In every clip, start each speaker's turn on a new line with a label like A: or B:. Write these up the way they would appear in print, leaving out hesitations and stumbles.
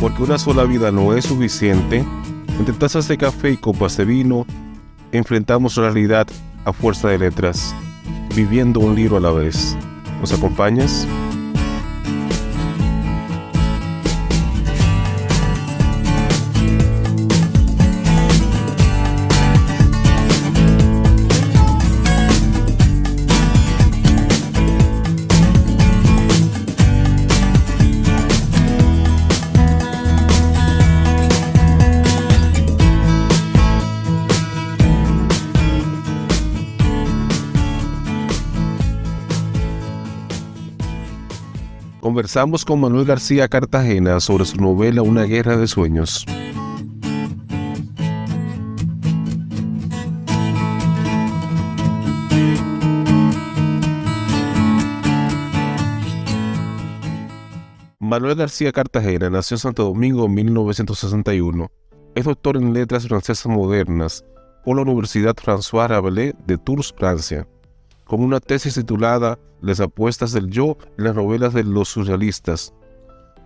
A: Porque una sola vida no es suficiente, entre tazas de café y copas de vino, enfrentamos la realidad a fuerza de letras, viviendo un libro a la vez. ¿Nos acompañas? Conversamos con Manuel García Cartagena sobre su novela Una guerra de sueños. Manuel García Cartagena nació en Santo Domingo en 1961. Es doctor en Letras Francesas Modernas por la Universidad François Rabelais de Tours, Francia, con una tesis titulada Las apuestas del yo en las novelas de los surrealistas.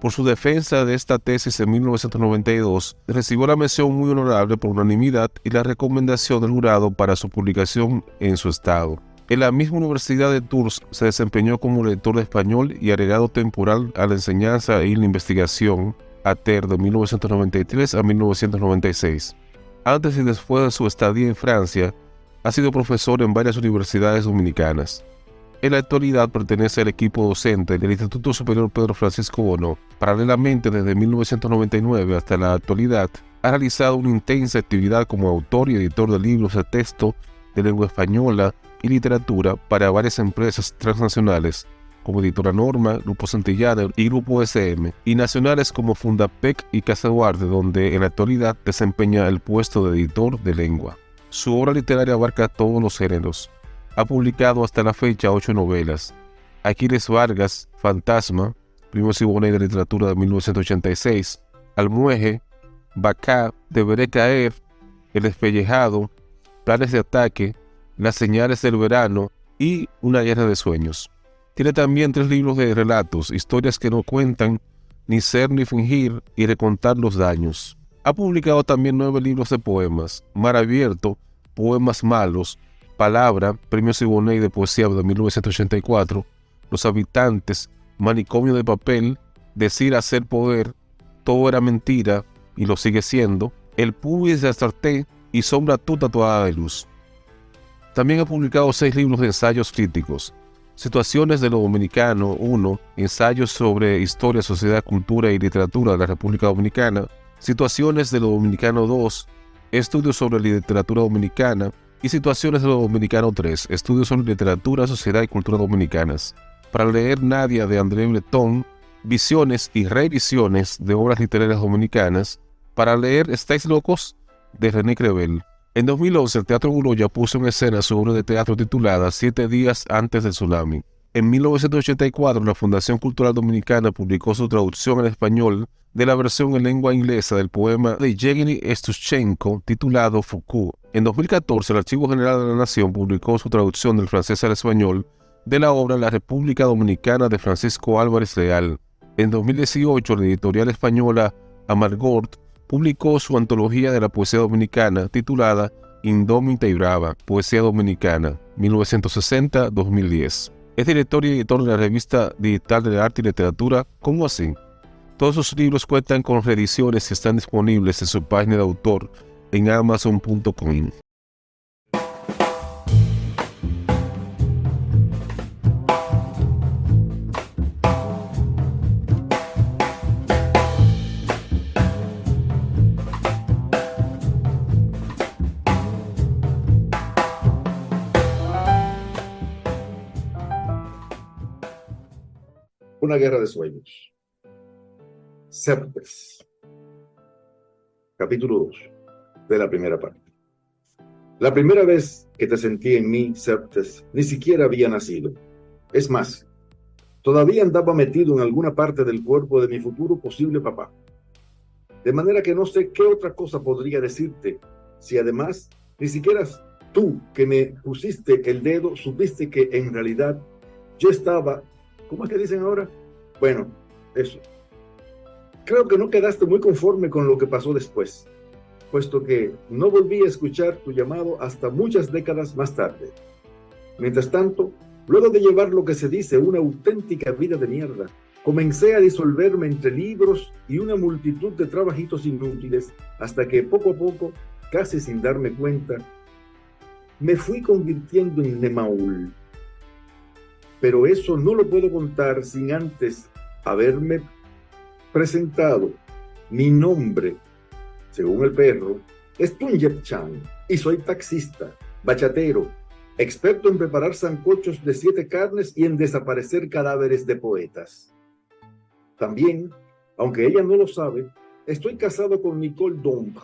A: Por su defensa de esta tesis en 1992, recibió la mención muy honorable por unanimidad y la recomendación del jurado para su publicación en su estado. En la misma Universidad de Tours se desempeñó como lector de español y agregado temporal a la enseñanza y la investigación ATER de 1993 a 1996. Antes y después de su estadía en Francia, ha sido profesor en varias universidades dominicanas. En la actualidad pertenece al equipo docente del Instituto Superior Pedro Francisco Bono. Paralelamente, desde 1999 hasta la actualidad, ha realizado una intensa actividad como autor y editor de libros de texto de lengua española y literatura para varias empresas transnacionales, como Editora Norma, Grupo Santillana y Grupo SM, y nacionales como Fundapec y Casa Duarte, donde en la actualidad desempeña el puesto de editor de lengua. Su obra literaria abarca todos los géneros. Ha publicado hasta la fecha 8 novelas. Aquiles Vargas, Fantasma, Premio Siboney de Literatura de 1986, Almueje, Bacá, Deberé caer, El despellejado, Planes de ataque, Las señales del verano y Una guerra de sueños. Tiene también 3 libros de relatos, historias que no cuentan, ni ser ni fingir y recontar los daños. Ha publicado también 9 libros de poemas: Mar Abierto, Poemas Malos, Palabra, Premio Siboney de Poesía de 1984, Los Habitantes, Manicomio de Papel, Decir, Hacer, Poder, Todo era mentira y lo sigue siendo, El pubis de Astarté y Sombra tú tatuada de luz. También ha publicado 6 libros de ensayos críticos: Situaciones de lo Dominicano 1, Ensayos sobre Historia, Sociedad, Cultura y Literatura de la República Dominicana, Situaciones de lo Dominicano 2, Estudios sobre Literatura Dominicana, y Situaciones de lo Dominicano 3, Estudios sobre Literatura, Sociedad y Cultura Dominicanas. Para leer Nadia de André Breton, Visiones y revisiones de obras literarias dominicanas. Para leer ¿Estáis locos?, de René Crevel. En 2011, el Teatro Guloya puso en escena su obra de teatro titulada 7 días antes del tsunami. En 1984, la Fundación Cultural Dominicana publicó su traducción en español de la versión en lengua inglesa del poema de Yevgeny Evtushenko titulado Foucault. En 2014, el Archivo General de la Nación publicó su traducción del francés al español de la obra La República Dominicana de Francisco Álvarez Leal. En 2018, la editorial española Amargort publicó su antología de la poesía dominicana titulada Indómita y Brava, Poesía Dominicana, 1960-2010. Es director y editor de la revista digital de arte y literatura ¿Cómo así? Todos sus libros cuentan con reediciones y están disponibles en su página de autor en amazon.com.
B: Una guerra de sueños. Certes. Capítulo 2 de la primera parte. La primera vez que te sentí en mí, Certes, ni siquiera había nacido. Es más, todavía andaba metido en alguna parte del cuerpo de mi futuro posible papá. De manera que no sé qué otra cosa podría decirte, si además ni siquiera tú que me pusiste el dedo supiste que en realidad yo estaba, ¿cómo es que dicen ahora? Bueno, eso. Creo que no quedaste muy conforme con lo que pasó después, puesto que no volví a escuchar tu llamado hasta muchas décadas más tarde. Mientras tanto, luego de llevar lo que se dice una auténtica vida de mierda, comencé a disolverme entre libros y una multitud de trabajitos inútiles hasta que poco a poco, casi sin darme cuenta, me fui convirtiendo en Nemaul. Pero eso no lo puedo contar sin antes haberme presentado. Mi nombre, según el perro, es Tunyep Chan y soy taxista, bachatero, experto en preparar sancochos de 7 carnes y en desaparecer cadáveres de poetas. También, aunque ella no lo sabe, estoy casado con Nicole Domb,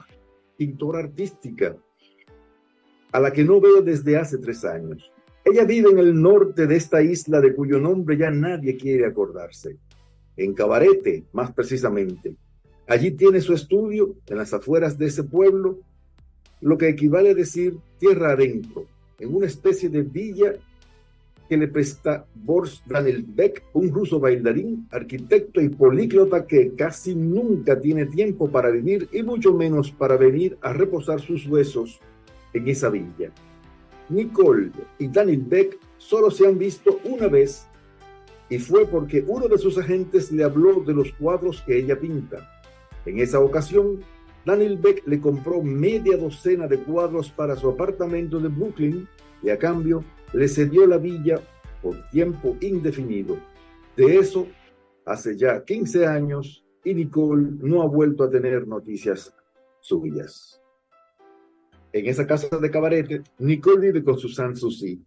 B: pintora artística, a la que no veo desde hace 3 años. Ella vive en el norte de esta isla de cuyo nombre ya nadie quiere acordarse, en Cabarete, más precisamente. Allí tiene su estudio, en las afueras de ese pueblo, lo que equivale a decir tierra adentro, en una especie de villa que le presta Boris Danilbek, un ruso bailarín, arquitecto y políglota que casi nunca tiene tiempo para vivir y mucho menos para venir a reposar sus huesos en esa villa. Nicole y Danilbek solo se han visto una vez y fue porque uno de sus agentes le habló de los cuadros que ella pinta. En esa ocasión, Danilbek le compró media docena de cuadros para su apartamento de Brooklyn y a cambio le cedió la villa por tiempo indefinido. De eso hace ya 15 años y Nicole no ha vuelto a tener noticias suyas. En esa casa de Cabarete, Nicole vive con Susan Susi,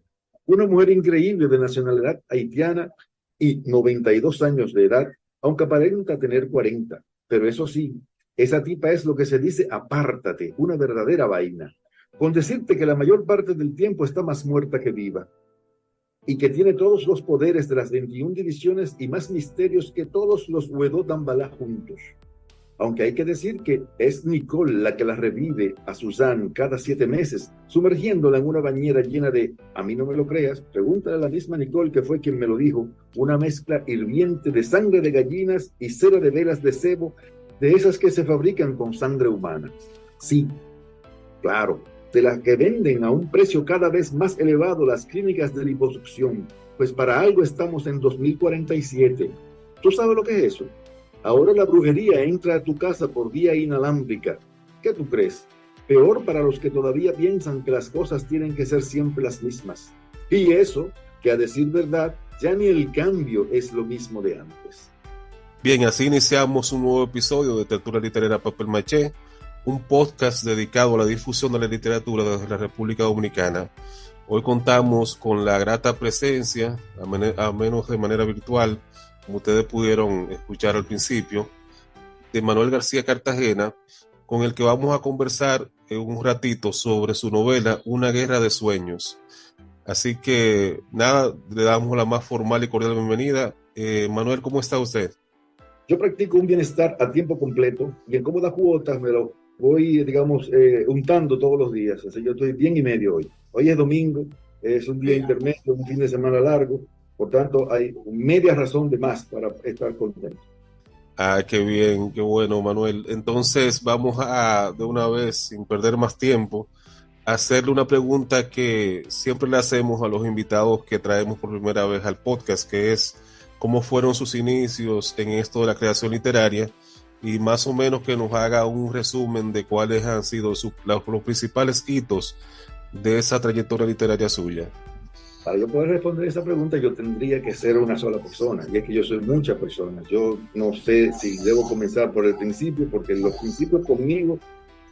B: una mujer increíble de nacionalidad haitiana y 92 años de edad, aunque aparenta tener 40. Pero eso sí, esa tipa es lo que se dice apártate, una verdadera vaina. Con decirte que la mayor parte del tiempo está más muerta que viva y que tiene todos los poderes de las 21 divisiones y más misterios que todos los Uedo Dambala juntos. Aunque hay que decir que es Nicole la que la revive a Susan cada 7 meses, sumergiéndola en una bañera llena de, a mí no me lo creas, pregúntale a la misma Nicole que fue quien me lo dijo, una mezcla hirviente de sangre de gallinas y cera de velas de cebo, de esas que se fabrican con sangre humana. Sí, claro, de las que venden a un precio cada vez más elevado las clínicas de liposucción, pues para algo estamos en 2047. ¿Tú sabes lo que es eso? Ahora la brujería entra a tu casa por vía inalámbrica. ¿Qué tú crees? Peor para los que todavía piensan que las cosas tienen que ser siempre las mismas. Y eso, que a decir verdad, ya ni el cambio es lo mismo de antes.
A: Bien, así iniciamos un nuevo episodio de Tertulia Literaria Papel Maché, un podcast dedicado a la difusión de la literatura desde la República Dominicana. Hoy contamos con la grata presencia, a menos de manera virtual, como ustedes pudieron escuchar al principio, de Manuel García Cartagena, con el que vamos a conversar en un ratito sobre su novela Una guerra de sueños. Así que nada, le damos la más formal y cordial bienvenida. Manuel, ¿cómo está usted?
B: Yo practico un bienestar a tiempo completo y en cómodas cuotas me lo voy, digamos, untando todos los días. O sea, yo estoy bien y medio hoy. Hoy es domingo, es un día intermedio, un fin de semana largo. Por tanto, hay media razón de más para estar contento.
A: Ah, qué bien, qué bueno, Manuel. Entonces vamos a, de una vez, sin perder más tiempo, hacerle una pregunta que siempre le hacemos a los invitados que traemos por primera vez al podcast, que es cómo fueron sus inicios en esto de la creación literaria y más o menos que nos haga un resumen de cuáles han sido los principales hitos de esa trayectoria literaria suya.
B: Para yo poder responder esa pregunta, yo tendría que ser una sola persona, y es que yo soy muchas personas. Yo no sé si debo comenzar por el principio, porque los principios conmigo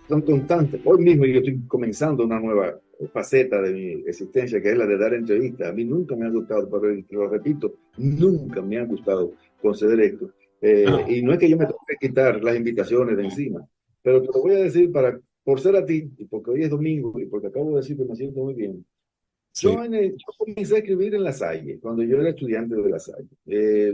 B: son constantes. Hoy mismo yo estoy comenzando una nueva faceta de mi existencia, que es la de dar entrevistas. A mí nunca me ha gustado, pero lo repito, nunca me ha gustado conceder esto. Y no es que yo me tenga que quitar las invitaciones de encima, pero te lo voy a decir por ser a ti, y porque hoy es domingo, y porque acabo de decir que me siento muy bien.
A: Sí.
B: Yo comencé a escribir en La Salle, cuando yo era estudiante de La Salle.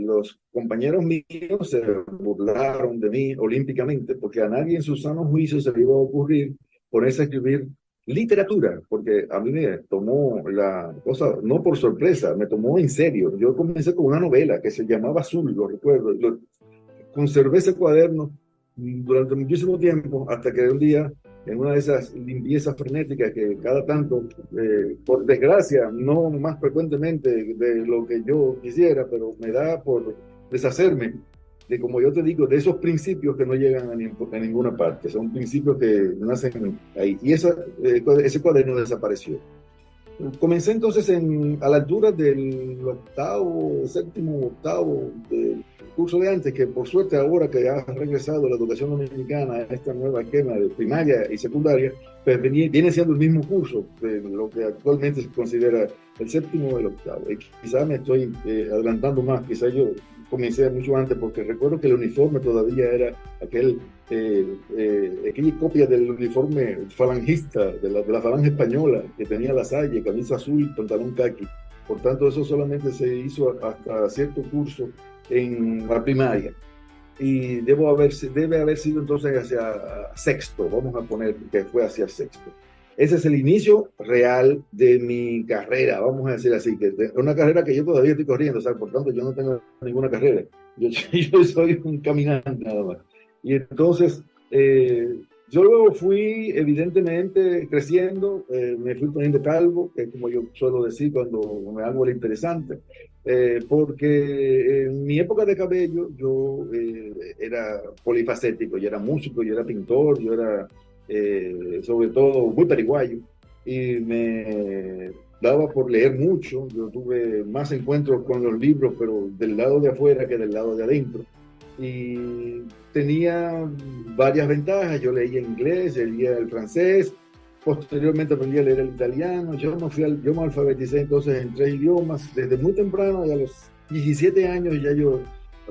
B: Los compañeros míos se burlaron de mí olímpicamente, porque a nadie en su sano juicio se le iba a ocurrir ponerse a escribir literatura, porque a mí me tomó la cosa, no por sorpresa, me tomó en serio. Yo comencé con una novela que se llamaba Azul, lo recuerdo. conservé ese cuaderno durante muchísimo tiempo, hasta que un día, en una de esas limpiezas frenéticas que cada tanto, por desgracia, no más frecuentemente de lo que yo quisiera, pero me da por deshacerme de, como yo te digo, de esos principios que no llegan a ninguna parte, son principios que nacen ahí. Y ese cuaderno desapareció. Comencé entonces a la altura del séptimo, octavo del curso de antes, que por suerte ahora que ha regresado la educación dominicana a esta nueva esquema de primaria y secundaria, pues viene siendo el mismo curso de lo que actualmente se considera el séptimo o el octavo. Y quizás me estoy adelantando más, quizás yo comencé mucho antes, porque recuerdo que el uniforme todavía era aquella copia del uniforme falangista de la falange española, que tenía la salle, camisa azul, pantalón caqui. Por tanto, eso solamente se hizo hasta cierto curso en la primaria. Y debe haber sido entonces hacia sexto, vamos a poner que fue hacia sexto. Ese es el inicio real de mi carrera, vamos a decir así, que es una carrera que yo todavía estoy corriendo, o sea, por tanto yo no tengo ninguna carrera, yo soy un caminante nada más. Y entonces, yo luego fui evidentemente creciendo, me fui poniendo calvo, que es como yo suelo decir cuando me hago el interesante, porque en mi época de cabello yo era polifacético, yo era músico, yo era pintor, yo era sobre todo muy paraguayo, y me daba por leer mucho. Yo tuve más encuentros con los libros, pero del lado de afuera que del lado de adentro, y tenía varias ventajas. Yo leía inglés, leía el francés, posteriormente aprendí a leer el italiano. Yo me alfabeticé entonces en 3 idiomas desde muy temprano, y a los 17 años ya yo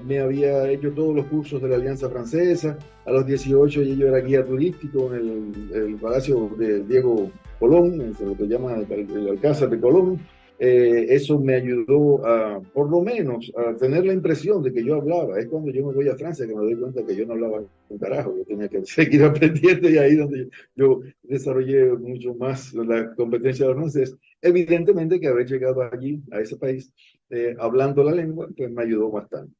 B: me había hecho todos los cursos de la Alianza Francesa. A los 18 yo era guía turístico en el Palacio de Diego Colón, lo que llama el Alcázar de Colón. Eso me ayudó por lo menos, a tener la impresión de que yo hablaba. Es cuando yo me voy a Francia que me doy cuenta que yo no hablaba un carajo, yo tenía que seguir aprendiendo, y ahí donde yo desarrollé mucho más la competencia del francés. Evidentemente que haber llegado allí, a ese país, hablando la lengua, pues me ayudó bastante.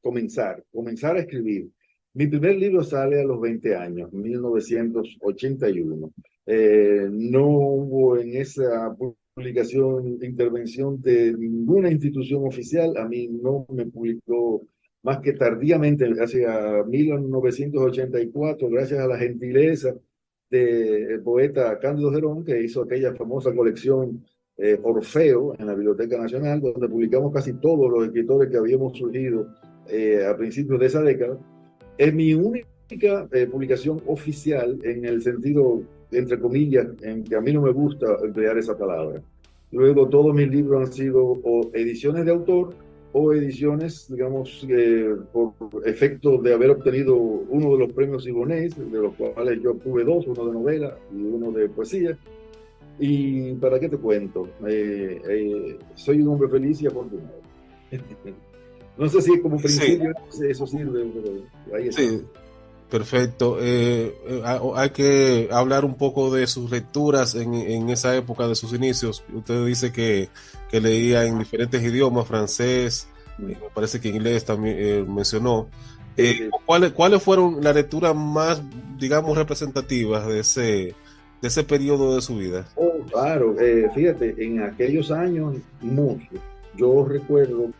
B: Comenzar a escribir. Mi primer libro sale a los 20 años, 1981. No hubo en esa publicación intervención de ninguna institución oficial. A mí no me publicó más que tardíamente, hacia 1984, gracias a la gentileza del poeta Cándido Gerón, que hizo aquella famosa colección Orfeo en la Biblioteca Nacional, donde publicamos casi todos los escritores que habíamos surgido a principios de esa década. Es mi única publicación oficial, en el sentido, entre comillas, en que a mí no me gusta emplear esa palabra. Luego todos mis libros han sido o ediciones de autor, o ediciones, digamos, por efecto de haber obtenido uno de los premios Ibonés, de los cuales yo obtuve 2, uno de novela y uno de poesía. ¿Y para qué te cuento? Soy un hombre feliz y afortunado. No sé si como principio eso sirve, pero ahí está.
A: Sí, perfecto. Hay que hablar un poco de sus lecturas en esa época de sus inicios. Usted dice que leía en diferentes idiomas, francés, me parece que inglés también mencionó. ¿Cuáles fueron las lecturas más, digamos, representativas de ese periodo de su vida?
B: Oh, claro, fíjate, en aquellos años, mucho. Yo recuerdo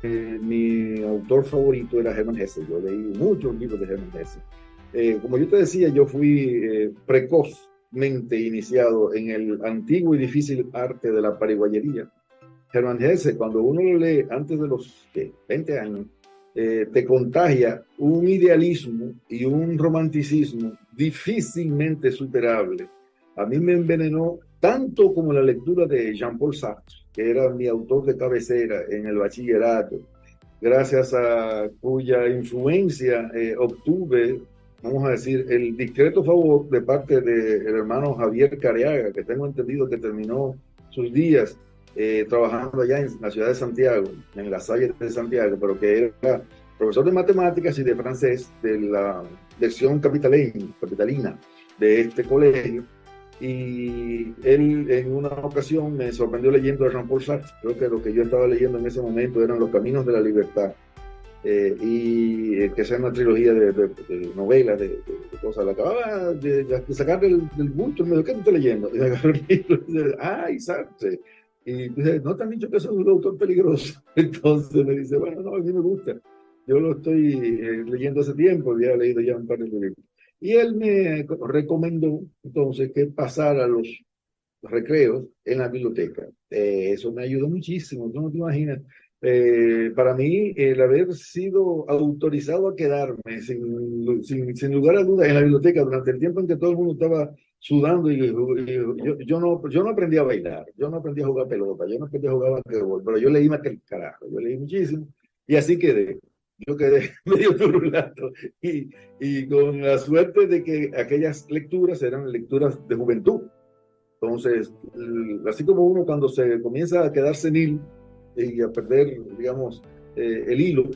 B: que mi autor favorito era Hermann Hesse. Yo leí muchos libros de Hermann Hesse. Como yo te decía, yo fui precozmente iniciado en el antiguo y difícil arte de la paraguayería. Hermann Hesse, cuando uno lo lee antes de los 20 años, te contagia un idealismo y un romanticismo difícilmente superable. A mí me envenenó tanto como la lectura de Jean-Paul Sartre, que era mi autor de cabecera en el bachillerato, gracias a cuya influencia obtuve, vamos a decir, el discreto favor de parte del hermano Javier Careaga, que tengo entendido que terminó sus días trabajando allá en la ciudad de Santiago, en la Salle de Santiago, pero que era profesor de matemáticas y de francés de la lección capitalina de este colegio. Y él en una ocasión me sorprendió leyendo a Jean-Paul Sartre. Creo que lo que yo estaba leyendo en ese momento eran Los Caminos de la Libertad. y que sea una trilogía de novelas, de cosas. La acababa de sacar del bulto, y me dijo, ¿qué tú estás leyendo? Y agarró el libro y dice, ¡ay, Sartre! Y dice, ¿no te han dicho que sos un autor peligroso? Entonces me dice, bueno, no, a mí me gusta. Yo lo estoy leyendo hace tiempo, había leído ya un par de libros. Y él me recomendó entonces que pasara los recreos en la biblioteca. Eso me ayudó muchísimo, tú no te imaginas. Para mí, el haber sido autorizado a quedarme sin lugar a dudas en la biblioteca durante el tiempo en que todo el mundo estaba sudando y yo no aprendí a bailar, yo no aprendí a jugar pelota, yo no aprendí a jugar basquetbol, pero yo leí más que el carajo, yo leí muchísimo y así quedé. Yo quedé medio turulato y con la suerte de que aquellas lecturas eran lecturas de juventud. Entonces, así como uno cuando se comienza a quedar senil y a perder, digamos, el hilo,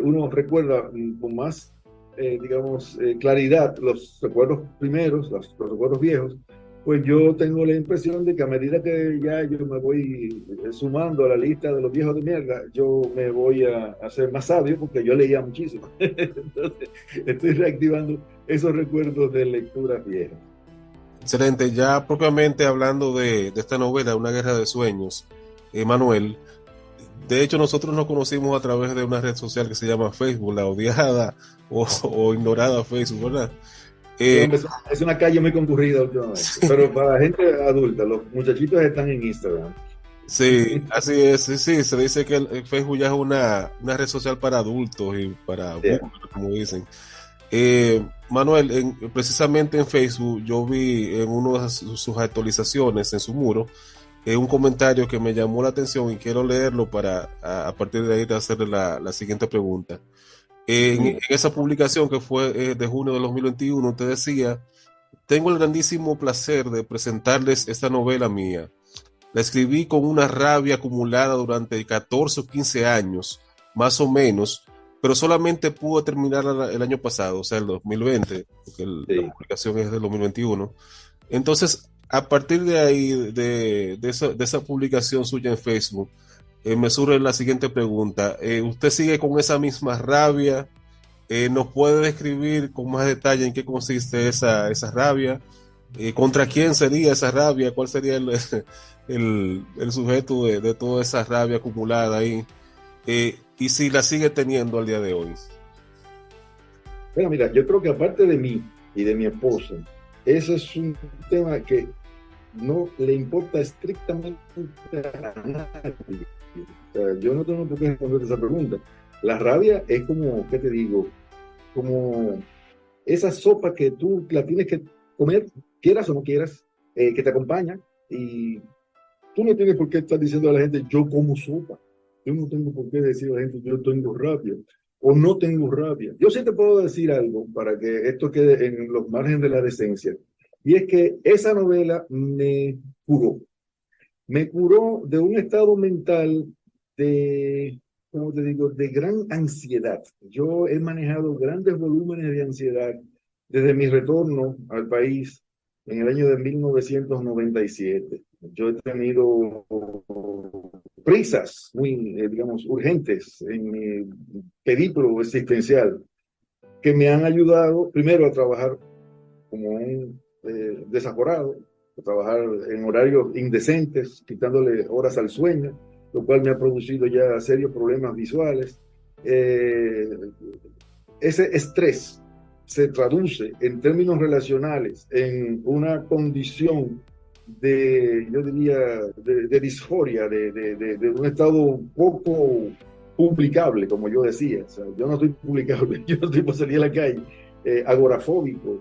B: uno recuerda con más, digamos, claridad los recuerdos primeros, los recuerdos viejos, pues yo tengo la impresión de que a medida que ya yo me voy sumando a la lista de los viejos de mierda, yo me voy a ser más sabio porque yo leía muchísimo. Entonces, estoy reactivando esos recuerdos de lecturas viejas.
A: Excelente. Ya propiamente hablando de esta novela, Una guerra de sueños, Manuel, de hecho nosotros nos conocimos a través de una red social que se llama Facebook, la odiada o ignorada Facebook, ¿verdad?
B: Sí,
A: Eh,
B: hombre, es una calle muy concurrida últimamente, pero para la gente adulta, los muchachitos están en Instagram.
A: sí, así es, sí, sí, se dice que el Facebook ya es una red social para adultos y para
B: Yeah.
A: boomers, como dicen. Manuel, precisamente en Facebook yo vi en una de sus actualizaciones, en su muro, un comentario que me llamó la atención y quiero leerlo para a partir de ahí hacerle la siguiente pregunta. En esa publicación que fue de junio de 2021, usted decía, tengo el grandísimo placer de presentarles esta novela mía. La escribí con una rabia acumulada durante 14 o 15 años, más o menos, pero solamente pude terminarla el año pasado, o sea, el 2020, porque la
B: Sí.
A: publicación es del 2021. Entonces, a partir de ahí, de esa publicación suya en Facebook, me surge la siguiente pregunta. ¿Usted sigue con esa misma rabia? ¿Nos puede describir con más detalle en qué consiste esa rabia? ¿Contra quién sería esa rabia? ¿Cuál sería el sujeto de toda esa rabia acumulada ahí? Y si la sigue teniendo al día de hoy.
B: Bueno, mira, yo creo que aparte de mí y de mi esposa, ese es un tema que no le importa estrictamente a nadie. O sea, yo no tengo por qué responder esa pregunta. La rabia es como, ¿qué te digo? Como esa sopa que tú la tienes que comer, quieras o no quieras, que te acompaña y tú no tienes por qué estar diciendo a la gente, yo como sopa. Yo no tengo por qué decir a la gente, yo tengo rabia o no tengo rabia. Yo sí te puedo decir algo para que esto quede en los márgenes de la decencia. Y es que esa novela curó. Me curó de un estado mental de, ¿cómo te digo?, de gran ansiedad. Yo he manejado grandes volúmenes de ansiedad desde mi retorno al país en el año de 1997. Yo he tenido prisas muy, digamos, urgentes en mi periplo existencial que me han ayudado primero a trabajar como un desaforado, a trabajar en horarios indecentes, quitándole horas al sueño, lo cual me ha producido ya serios problemas visuales. Eh, Ese estrés se traduce en términos relacionales en una condición yo diría, de disforia, de un estado poco publicable, como yo decía. O sea, yo no estoy publicable, yo no estoy por salir a la calle, agorafóbico,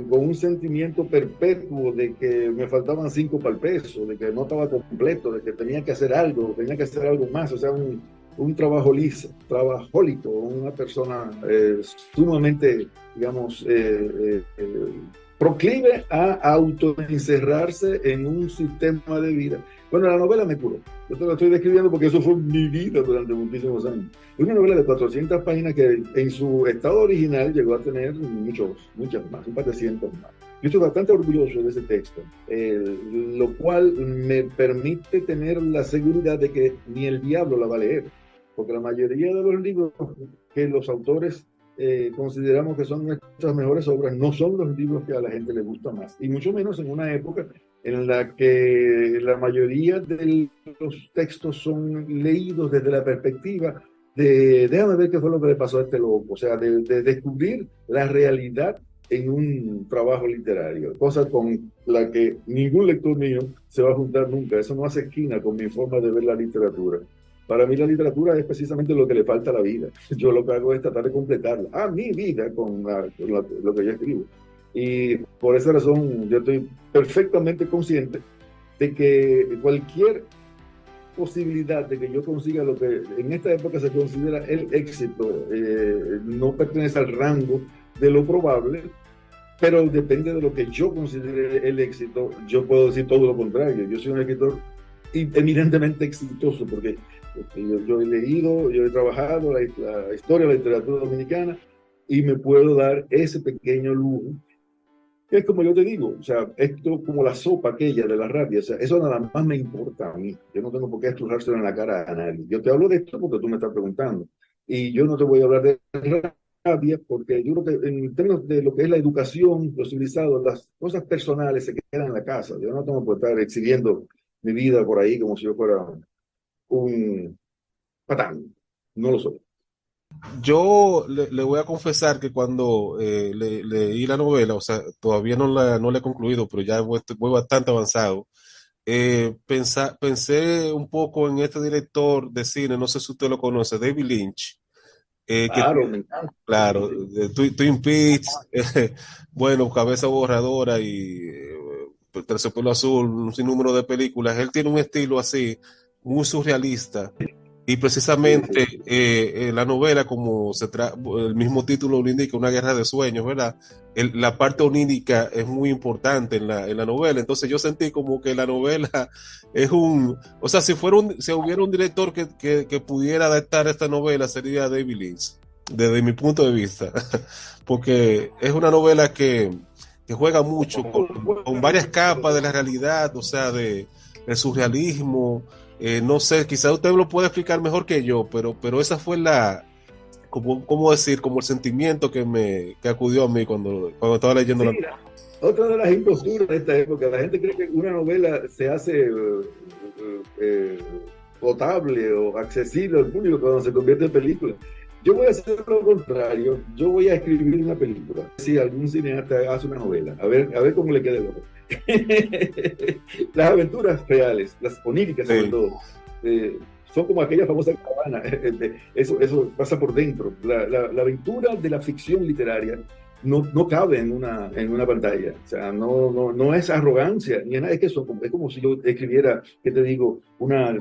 B: con un sentimiento perpetuo de que me faltaban 5 para el peso, de que no estaba completo, de que tenía que hacer algo más, o sea, un trabajólico, una persona sumamente, digamos, proclive a autoencerrarse en un sistema de vida. Bueno, la novela me curó. Yo te la estoy describiendo porque eso fue mi vida durante muchísimos años. Es una novela de 400 páginas que en su estado original llegó a tener muchas más, un par de cientos más. Yo estoy bastante orgulloso de ese texto, lo cual me permite tener la seguridad de que ni el diablo la va a leer, porque la mayoría de los libros que los autores consideramos que son nuestras mejores obras no son los libros que a la gente le gusta más, y mucho menos en una época en la que la mayoría de los textos son leídos desde la perspectiva de déjame ver qué fue lo que le pasó a este loco, o sea, de descubrir la realidad en un trabajo literario, cosa con la que ningún lector mío se va a juntar nunca. Eso no hace esquina con mi forma de ver la literatura. Para mí la literatura es precisamente lo que le falta a la vida. Yo lo que hago es tratar de completarla, a mi vida, lo que yo escribo. Y por esa razón yo estoy perfectamente consciente de que cualquier posibilidad de que yo consiga lo que en esta época se considera el éxito no pertenece al rango de lo probable, pero depende de lo que yo considere el éxito. Yo puedo decir todo lo contrario. Yo soy un escritor eminentemente exitoso porque yo he leído, yo he trabajado la historia de la literatura dominicana y me puedo dar ese pequeño lujo. Es como yo te digo, o sea, esto como la sopa aquella de la rabia, o sea, eso nada más me importa a mí. Yo no tengo por qué estrujárselo en la cara a nadie. Yo te hablo de esto porque tú me estás preguntando. Y yo no te voy a hablar de rabia porque yo creo que en términos de lo que es la educación, los civilizados, las cosas personales se quedan en la casa. Yo no tengo por estar exhibiendo mi vida por ahí como si yo fuera un patán. No lo soy.
A: Yo le voy a confesar que cuando leí la novela, o sea, todavía no la he concluido, pero ya voy bastante avanzado. Pensé un poco en este director de cine, no sé si usted lo conoce, David Lynch, que
B: Claro, me encanta. Sí,
A: claro,
B: sí.
A: de Twin Peaks, bueno, Cabeza Borradora y Terciopelo Azul, un sinnúmero de películas. Él tiene un estilo así, muy surrealista. Y
B: Sí,
A: precisamente
B: sí.
A: la novela, como el mismo título lo indica, una guerra de sueños, ¿verdad? La parte onírica es muy importante en la novela. Entonces yo sentí como que la novela es o sea, si hubiera un director que pudiera adaptar esta novela, sería David Lynch, desde mi punto de vista. Porque es una novela que juega mucho con varias capas de la realidad, o sea, del surrealismo. No sé, quizás usted lo puede explicar mejor que yo, pero esa fue ¿cómo decir? Como el sentimiento que acudió a mí cuando estaba leyendo la
B: Sí,
A: novela.
B: otra de las imposturas de esta época, la gente cree que una novela se hace eh, potable o accesible al público cuando se convierte en película. Yo voy a hacer lo contrario, yo voy a escribir una película. Si algún cineasta hace una novela, a ver cómo le queda el loco. Las aventuras reales, las oníricas sobre
A: Sí.
B: todo, eh, son como aquella famosa caravana. Eso pasa por dentro. La aventura de la ficción literaria no cabe en una pantalla. O sea, no es arrogancia, ni es nada, es como si yo escribiera, ¿qué te digo? Una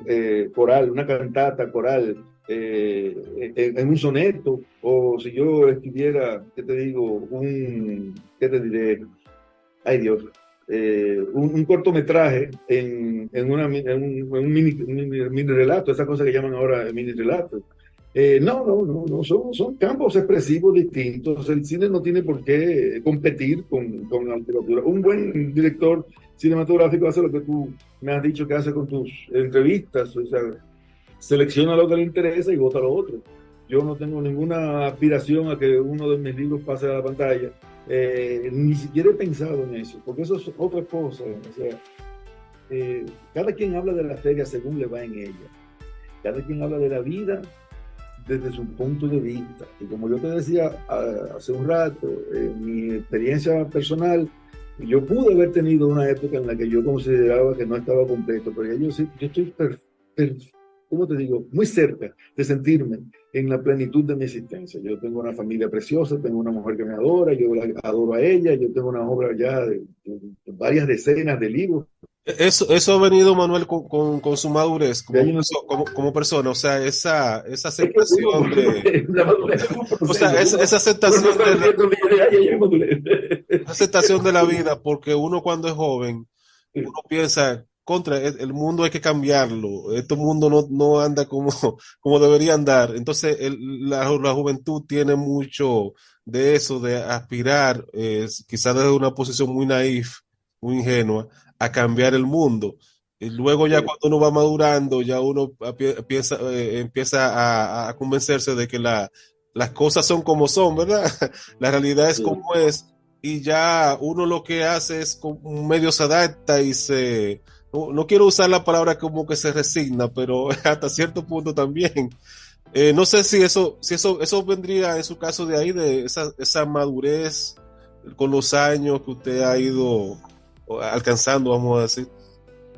B: coral, una cantata coral en un soneto, o si yo escribiera, ¿qué te digo? ¿Qué te diré? Ay Dios, un cortometraje en un mini relato, esa cosa que llaman ahora mini relato. No, son campos expresivos distintos. El cine no tiene por qué competir con la literatura. Un buen director cinematográfico hace lo que tú me has dicho que hace con tus entrevistas, o sea, selecciona lo que le interesa y vota lo otro. Yo no tengo ninguna aspiración a que uno de mis libros pase a la pantalla. Ni siquiera he pensado en eso, porque eso es otra cosa. O sea, cada quien habla de la feria según le va en ella. Cada quien habla de la vida desde su punto de vista. Y como yo te decía hace un rato, en mi experiencia personal, yo pude haber tenido una época en la que yo consideraba que no estaba completo, pero ya yo estoy, ¿cómo te digo? Muy cerca de sentirme en la plenitud de mi existencia. Yo tengo una familia preciosa, tengo una mujer que me adora, yo la adoro a ella, yo tengo una obra ya de varias decenas de libros.
A: Eso ha venido, Manuel, con su madurez
B: De ahí no,
A: como persona, o sea, esa
B: es que
A: aceptación
B: la madurez es un
A: o sea,
B: proceso.
A: esa
B: Uno no
A: aceptación
B: está diciendo, ya madurez.
A: esa aceptación de la vida, porque uno cuando es joven, uno piensa, contra, el mundo hay que cambiarlo, este mundo no anda como debería andar. Entonces, la juventud tiene mucho de eso, de aspirar, quizás desde una posición muy naif, muy ingenua, a cambiar el mundo. Y luego ya
B: Sí,
A: cuando uno va madurando, ya uno empieza a convencerse de que las cosas son como son, ¿verdad? La realidad es
B: sí.
A: como es, y ya uno lo que hace es medio se adapta y no quiero usar la palabra como que se resigna, pero hasta cierto punto también. No sé si eso vendría en su caso de ahí, de esa madurez con los años que usted ha ido alcanzando, vamos a decir.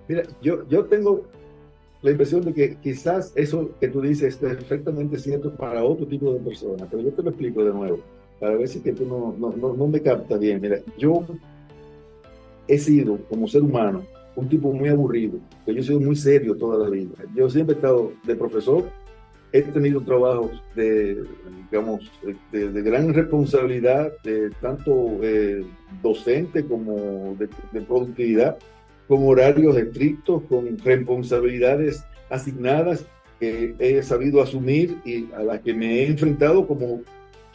B: Mira, yo tengo la impresión de que quizás eso que tú dices es perfectamente cierto para otro tipo de personas, pero yo te lo explico de nuevo, para ver si que tú no me captas bien. Mira, yo he sido, como ser humano, un tipo muy aburrido, que yo he sido muy serio toda la vida. Yo siempre he estado de profesor, he tenido trabajos digamos, de gran responsabilidad, de tanto docente como de productividad, con horarios estrictos, con responsabilidades asignadas que he sabido asumir y a las que me he enfrentado como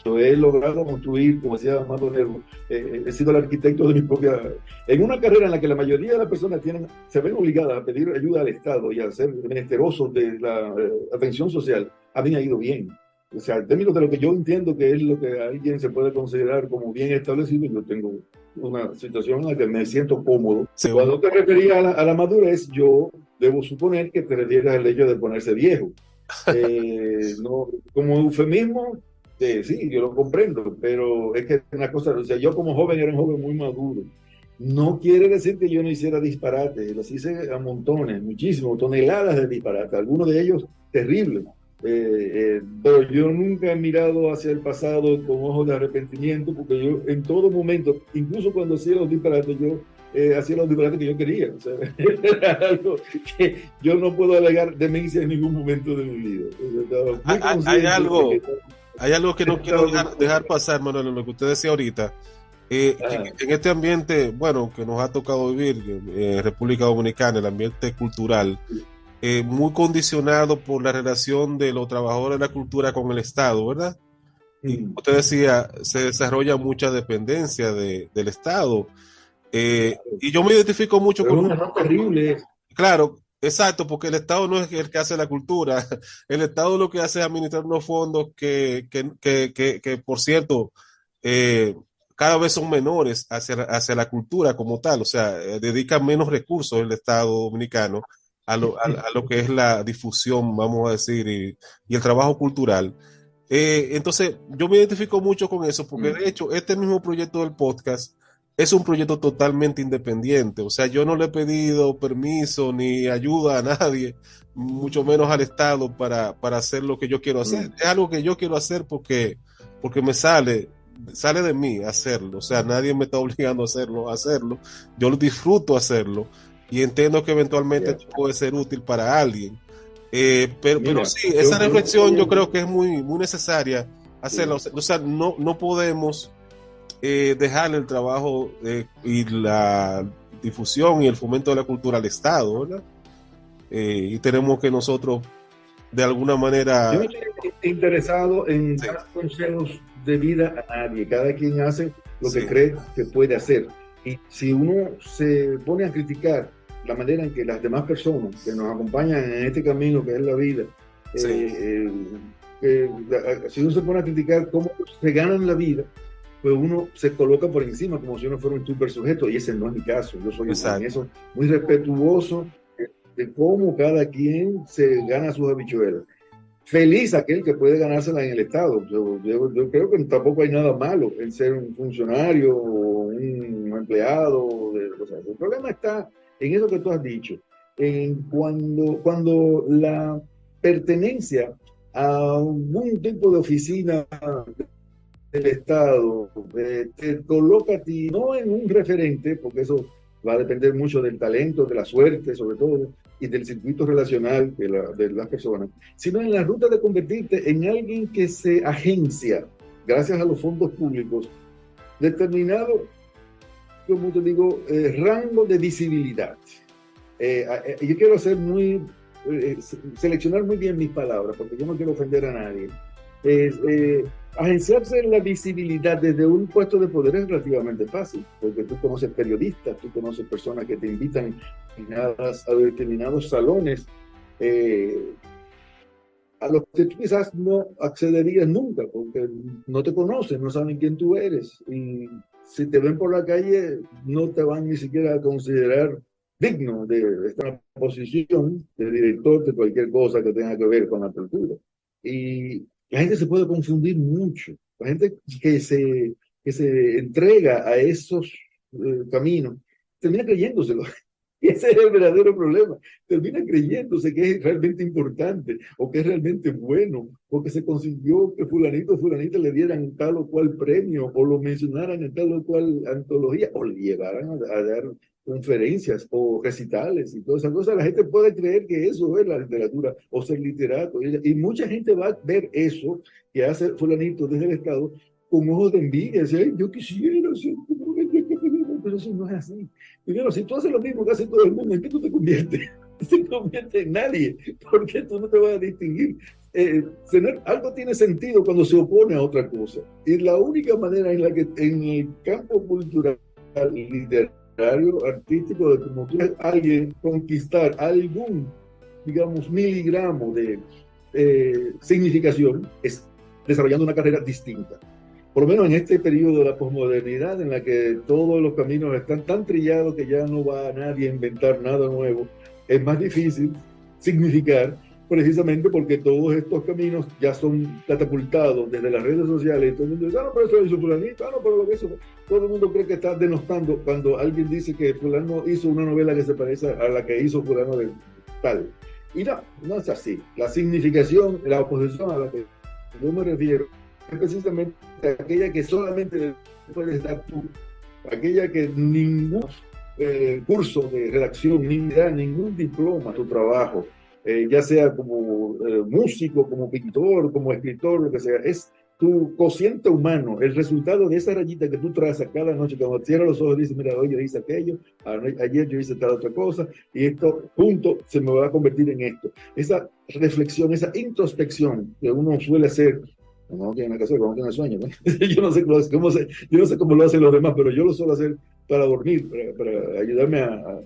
B: yo he logrado construir, como decía Amado Nervo, he sido el arquitecto de mi propia... En una carrera en la que la mayoría de las personas se ven obligadas a pedir ayuda al Estado y a ser menesterosos de la atención social, a mí me ha ido bien. O sea, en términos de lo que yo entiendo que es lo que alguien se puede considerar como bien establecido, yo tengo una situación en la que me siento cómodo.
A: Sí,
B: Cuando te referías a la madurez, yo debo suponer que te refieres al hecho de ponerse viejo. No, como eufemismo, sí, yo lo comprendo, pero es que es una cosa, o sea, yo como joven era un joven muy maduro. No quiere decir que yo no hiciera disparates, los hice a montones, muchísimos, toneladas de disparates, algunos de ellos terribles. Pero yo nunca he mirado hacia el pasado con ojos de arrepentimiento, porque yo en todo momento, incluso cuando hacía los disparates, yo hacía los disparates que yo quería. O sea, era algo que yo no puedo alegar demencia en ningún momento de mi vida. Yo estaba
A: hay,
B: muy
A: hay- hay
B: consciente de que
A: algo, hay algo que no quiero
B: estaba
A: dejar pasar, Manuel, en lo que usted decía ahorita. Que
B: ah,
A: en este ambiente, bueno, que nos ha tocado vivir en República Dominicana, el ambiente cultural, muy condicionado por la relación de los trabajadores de la cultura con el Estado, ¿verdad? Y como
B: mm,
A: usted decía, se desarrolla mucha dependencia del Estado. Y yo me identifico mucho
B: pero es
A: con
B: un error terrible.
A: claro, exacto, porque el Estado no es el que hace la cultura. El Estado lo que hace es administrar unos fondos que por cierto, eh, cada vez son menores hacia la cultura como tal. O sea, dedica menos recursos el Estado dominicano a lo que es la difusión, vamos a decir, y el trabajo cultural. Entonces, yo me identifico mucho con eso, porque
B: Mm,
A: de hecho, este mismo proyecto del podcast es un proyecto totalmente independiente. O sea, yo no le he pedido permiso ni ayuda a nadie, mucho menos al Estado para hacer lo que yo quiero hacer.
B: mm,
A: Es algo que yo quiero hacer porque sale de mí hacerlo. O sea, nadie me está obligando a hacerlo. Yo lo disfruto hacerlo y entiendo que eventualmente
B: yeah.
A: esto puede ser útil para alguien. Pero
B: Mira,
A: sí, esa
B: yo
A: reflexión yo creo que es muy, muy necesaria hacerla.
B: sí.
A: O sea, no podemos dejar el trabajo y la difusión y el fomento de la cultura al Estado, ¿verdad? Y tenemos que nosotros, de alguna
B: Yo
A: manera,
B: no estoy interesado en
A: sí,
B: dar consejos de vida a nadie. Cada quien hace lo que
A: sí,
B: cree que puede hacer. Y si uno se pone a criticar la manera en que las demás personas que nos acompañan en este camino que es la vida,
A: sí,
B: eh, si uno se pone a criticar cómo se ganan la vida, pues uno se coloca por encima como si uno fuera un super sujeto. Y ese no es mi caso. Yo soy en
A: exacto.
B: eso muy respetuoso de cómo cada quien se gana sus habichuelas. Feliz aquel que puede ganársela en el Estado. Yo creo que tampoco hay nada malo en ser un funcionario o un empleado. O sea, el problema está en eso que tú has dicho, en cuando la pertenencia a algún tipo de oficina del Estado te coloca a ti no en un referente, porque eso va a depender mucho del talento, de la suerte, sobre todo, y del circuito relacional de las personas, sino en la ruta de convertirte en alguien que se agencia, gracias a los fondos públicos, determinado, como te digo, rango de visibilidad. Yo quiero ser seleccionar muy bien mis palabras, porque yo no quiero ofender a nadie. agenciarse en la visibilidad desde un puesto de poder es relativamente fácil, porque tú conoces periodistas, tú conoces personas que te invitan a determinados salones, eh, a los que tú quizás no accederías nunca, porque no te conocen, no saben quién tú eres, y si te ven por la calle, no te van ni siquiera a considerar digno de estar en una posición de director de cualquier cosa que tenga que ver con la cultura. Y la gente se puede confundir mucho. La gente que se entrega a esos caminos termina creyéndoselo. Y ese es el verdadero problema. Termina creyéndose que es realmente importante o que es realmente bueno o que se consiguió que fulanito o fulanita le dieran tal o cual premio o lo mencionaran en tal o cual antología o le llevaran a dar conferencias o recitales y todas esas cosas. La gente puede creer que eso es la literatura o ser literato. Y mucha gente va a ver eso que hace fulanito desde el Estado con ojos de envidia. Dice, yo quisiera ser como pero eso no es así. Primero, si tú haces lo mismo que hace todo el mundo, ¿en qué tú te conviertes? No te conviertes en nadie, porque tú no te vas a distinguir. Algo tiene sentido cuando se opone a otra cosa. Y la única manera en la que en el campo cultural, literario, artístico, de como tú alguien conquistar algún, digamos, miligramo de significación, es desarrollando una carrera distinta. Por lo menos en este periodo de la posmodernidad, en la que todos los caminos están tan trillados que ya no va a nadie a inventar nada nuevo, es más difícil significar, precisamente porque todos estos caminos ya son catapultados desde las redes sociales. Y todo el mundo dice, no, pero eso lo hizo fulanito, no, pero lo que hizo. Todo el mundo cree que está denostando cuando alguien dice que fulano hizo una novela que se parece a la que hizo fulano de tal. Y no, no es así. La significación, la oposición a la que yo me refiero, es precisamente aquella que solamente puedes dar tú, aquella que ningún curso de redacción, ni da ningún diploma a tu trabajo, ya sea como músico, como pintor, como escritor, lo que sea, es tu cociente humano, el resultado de esa rayita que tú trazas cada noche, cuando cierras los ojos y dices, mira, hoy yo hice aquello, ayer yo hice tal otra cosa, y esto, punto, se me va a convertir en esto. Esa reflexión, esa introspección que uno suele hacer, no tiene nada que hacer, cuando tiene sueño, ¿no? Yo no sé cómo lo hacen los demás, pero yo lo suelo hacer para dormir, para ayudarme a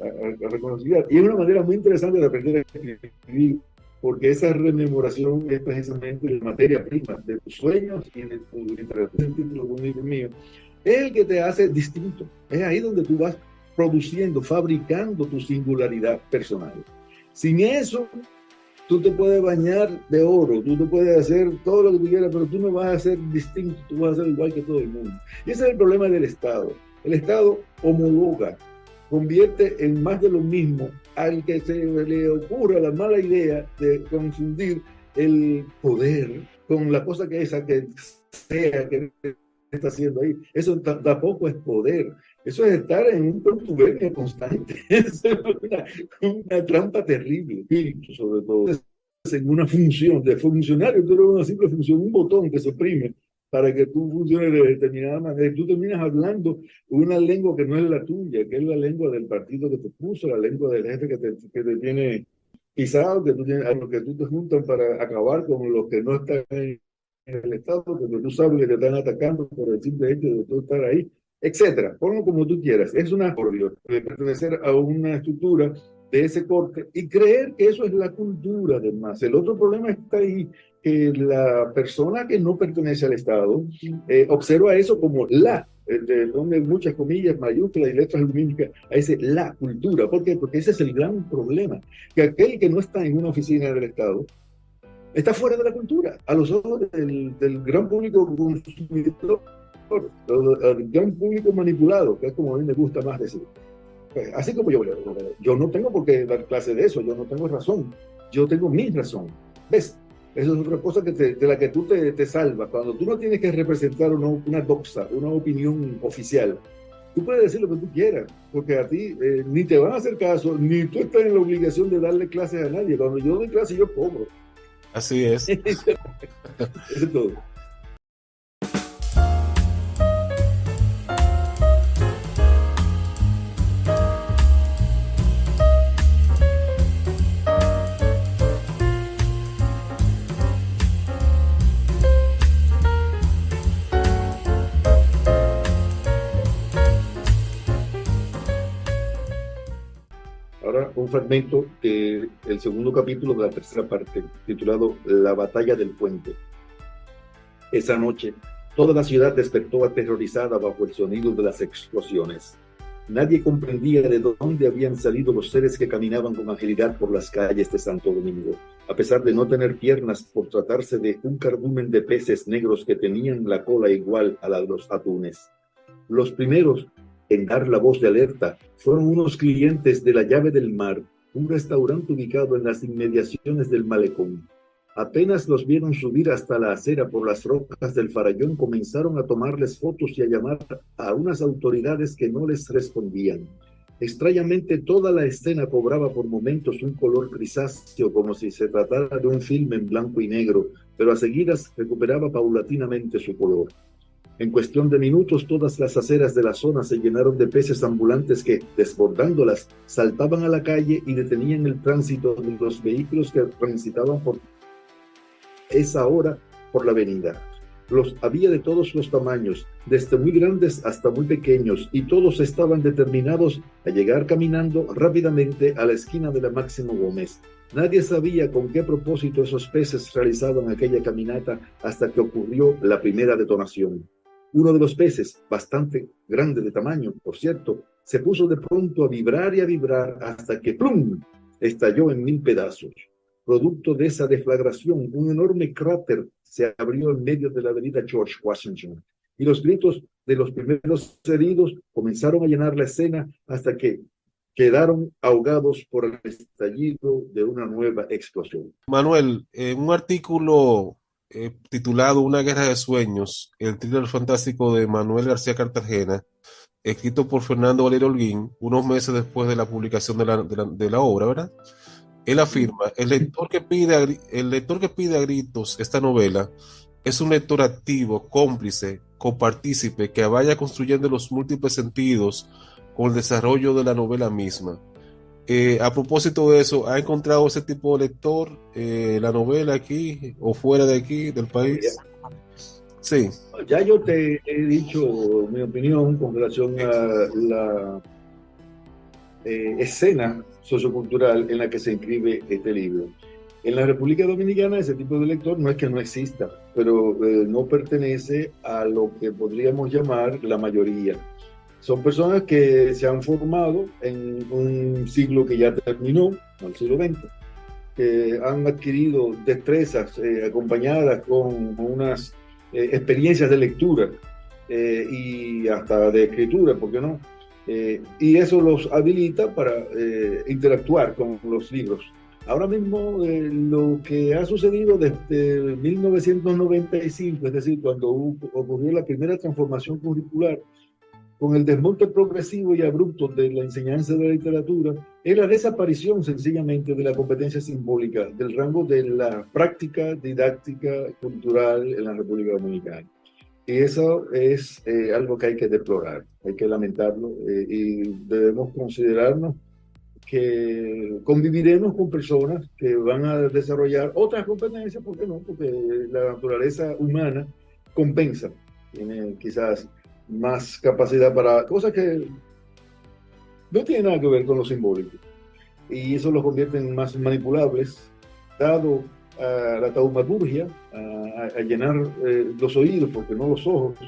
B: reconocer. Y es una manera muy interesante de aprender a escribir, porque esa rememoración es precisamente la materia prima de tus sueños y de tu literatura. Mío, es el que te hace distinto. Es ahí donde tú vas produciendo, fabricando tu singularidad personal. Sin eso, tú te puedes bañar de oro, tú te puedes hacer todo lo que tú quieras, pero tú no vas a ser distinto, tú vas a ser igual que todo el mundo. Y ese es el problema del Estado. El Estado homologa, convierte en más de lo mismo al que se le ocurra la mala idea de confundir el poder con la cosa que esa que sea que está haciendo ahí. Eso tampoco es poder. Eso es estar en un contubernio constante. Es una trampa terrible, sobre todo. En una función de funcionario, tú eres una simple función, un botón que se oprime para que tú funciones de determinada manera. Y tú terminas hablando una lengua que no es la tuya, que es la lengua del partido que te puso, la lengua del jefe que te tiene pisado, a los que tú te juntan para acabar con los que no están en el Estado, porque tú sabes que te están atacando por el simple hecho de tú estar ahí, etcétera. Ponlo como tú quieras. Es una forma de pertenecer a una estructura de ese corte y creer que eso es la cultura de más. El otro problema está ahí, que la persona que no pertenece al Estado observa eso como donde muchas comillas, mayúsculas y letras lumínicas, a ese la cultura. ¿Por qué? Porque ese es el gran problema, que aquel que no está en una oficina del Estado está fuera de la cultura, a los ojos del gran público consumidor, del gran público manipulado, que es como a mí me gusta más decir. Pues, así como yo no tengo por qué dar clase de eso, yo no tengo razón, yo tengo mi razón. ¿Ves? Eso es otra cosa de la que tú te salvas. Cuando tú no tienes que representar una doxa, una opinión oficial, tú puedes decir lo que tú quieras, porque a ti ni te van a hacer caso, ni tú estás en la obligación de darle clases a nadie. Cuando yo doy clases, yo cobro.
A: Así es.
B: Eso es todo. un fragmento del segundo capítulo de la tercera parte, titulado La batalla del puente. Esa noche, toda la ciudad despertó aterrorizada bajo el sonido de las explosiones. Nadie comprendía de dónde habían salido los seres que caminaban con agilidad por las calles de Santo Domingo, a pesar de no tener piernas por tratarse de un cardumen de peces negros que tenían la cola igual a la de los atunes. Los primeros en dar la voz de alerta fueron unos clientes de La Llave del Mar, un restaurante ubicado en las inmediaciones del malecón. Apenas los vieron subir hasta la acera por las rocas del Farallón, comenzaron a tomarles fotos y a llamar a unas autoridades que no les respondían. Extrañamente, toda la escena cobraba por momentos un color grisáceo, como si se tratara de un filme en blanco y negro, pero a seguidas recuperaba paulatinamente su color. En cuestión de minutos, todas las aceras de la zona se llenaron de peces ambulantes que, desbordándolas, saltaban a la calle y detenían el tránsito de los vehículos que transitaban por esa hora por la avenida. Los había de todos los tamaños, desde muy grandes hasta muy pequeños, y todos estaban determinados a llegar caminando rápidamente a la esquina de la Máximo Gómez. Nadie sabía con qué propósito esos peces realizaban aquella caminata hasta que ocurrió la primera detonación. Uno de los peces, bastante grande de tamaño, por cierto, se puso de pronto a vibrar hasta que ¡plum!, estalló en 1000 pedazos. Producto de esa deflagración, un enorme cráter se abrió en medio de la avenida George Washington, y los gritos de los primeros heridos comenzaron a llenar la escena hasta que quedaron ahogados por el estallido de una nueva explosión.
A: Manuel, en un artículo titulado Una guerra de sueños, el thriller fantástico de Manuel García Cartagena, escrito por Fernando Valerio Holguín, unos meses después de la publicación de la obra, ¿verdad? Él afirma, el lector que pide a gritos esta novela es un lector activo, cómplice, copartícipe, que vaya construyendo los múltiples sentidos con el desarrollo de la novela misma. A propósito de eso, ¿ha encontrado ese tipo de lector la novela aquí o fuera de aquí, del país? Sí.
B: Ya yo te he dicho mi opinión con relación a la escena sociocultural en la que se inscribe este libro. En la República Dominicana ese tipo de lector no es que no exista, pero no pertenece a lo que podríamos llamar la mayoría. Son personas que se han formado en un siglo que ya terminó, el siglo XX, que han adquirido destrezas acompañadas con unas experiencias de lectura y hasta de escritura, ¿por qué no? Y eso los habilita para interactuar con los libros. Ahora mismo lo que ha sucedido desde 1995, es decir, cuando ocurrió la primera transformación curricular, con el desmonte progresivo y abrupto de la enseñanza de la literatura, es la desaparición sencillamente de la competencia simbólica, del rango de la práctica didáctica cultural en la República Dominicana. Y eso es algo que hay que deplorar, hay que lamentarlo y debemos considerarnos que conviviremos con personas que van a desarrollar otras competencias, ¿por qué no? Porque la naturaleza humana compensa, tiene quizás más capacidad para cosas que no tienen nada que ver con lo simbólico. Y eso los convierte en más manipulables, dado a la taumaturgia, a llenar los oídos, porque no los ojos,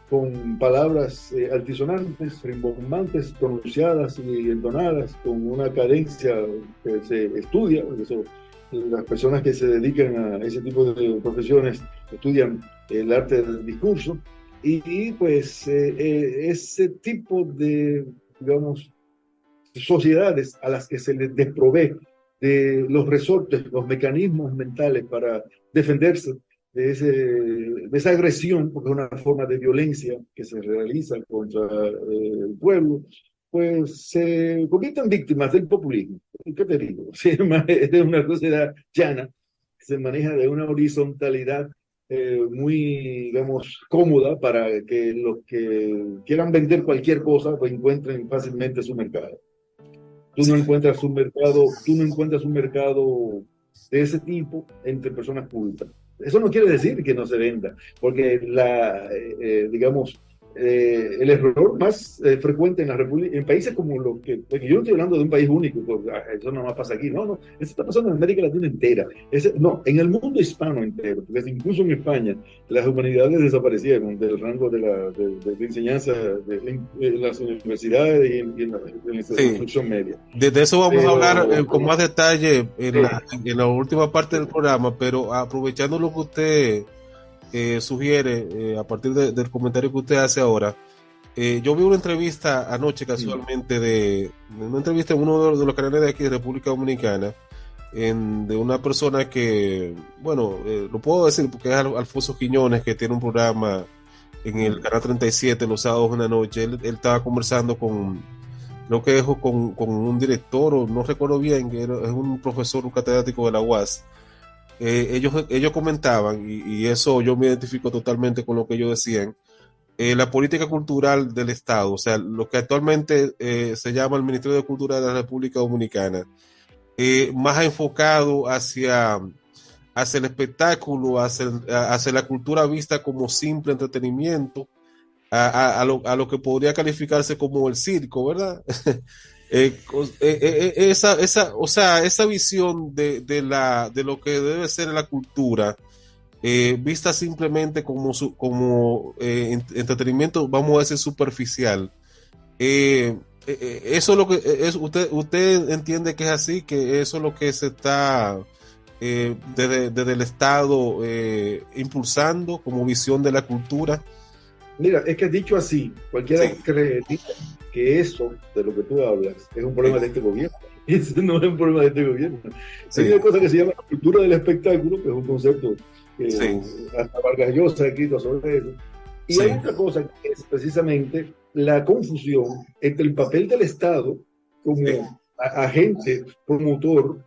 B: con palabras altisonantes, rimbombantes, pronunciadas y entonadas, con una cadencia que se estudia. Eso, las personas que se dedican a ese tipo de profesiones estudian el arte del discurso, y pues ese tipo de, digamos, sociedades a las que se les desprovee de los resortes, los mecanismos mentales para defenderse de esa agresión, porque es una forma de violencia que se realiza contra el pueblo, pues se convierten víctimas del populismo. ¿Qué te digo? Es una sociedad llana, se maneja de una horizontalidad muy, digamos, cómoda para que los que quieran vender cualquier cosa pues encuentren fácilmente su mercado. Tú no encuentras un mercado de ese tipo entre personas cultas. Eso no quiere decir que no se venda, porque digamos, el error más frecuente en la República, en países como los que, porque yo no estoy hablando de un país único, porque, eso no más pasa aquí, no, eso está pasando en América Latina entera, no, en el mundo hispano entero, porque incluso en España las humanidades desaparecieron del rango de enseñanza en las universidades y en la instrucción media.
A: De eso vamos a hablar con más detalle
B: Sí.
A: en la última parte del programa, pero aprovechando lo que usted sugiere a partir del comentario que usted hace ahora, yo vi una entrevista anoche casualmente una entrevista en uno de los canales de aquí de República Dominicana de una persona que, bueno, lo puedo decir porque es Alfonso Quiñones, que tiene un programa en el canal 37 los sábados en la noche. Él estaba conversando creo que es con un director, o no recuerdo bien, que es un profesor, un catedrático de la UAS. Ellos comentaban, y eso yo me identifico totalmente con lo que ellos decían, la política cultural del Estado, o sea, lo que actualmente se llama el Ministerio de Cultura de la República Dominicana, más enfocado hacia el espectáculo, hacia la cultura vista como simple entretenimiento, a lo que podría calificarse como el circo, ¿verdad? O sea, esa visión de lo que debe ser la cultura, vista simplemente como entretenimiento, vamos a decir, superficial. Eso es lo que usted entiende que es así, que eso es lo que se está desde el Estado impulsando como visión de la cultura.
B: Mira, es que dicho así, cualquiera cree que eso de lo que tú hablas es un problema de este gobierno. Eso no es un problema de este gobierno. Hay una cosa que se llama la cultura del espectáculo, que es un concepto que hasta Vargas Llosa ha escrito sobre eso. Y hay otra cosa que es precisamente la confusión entre el papel del Estado como agente promotor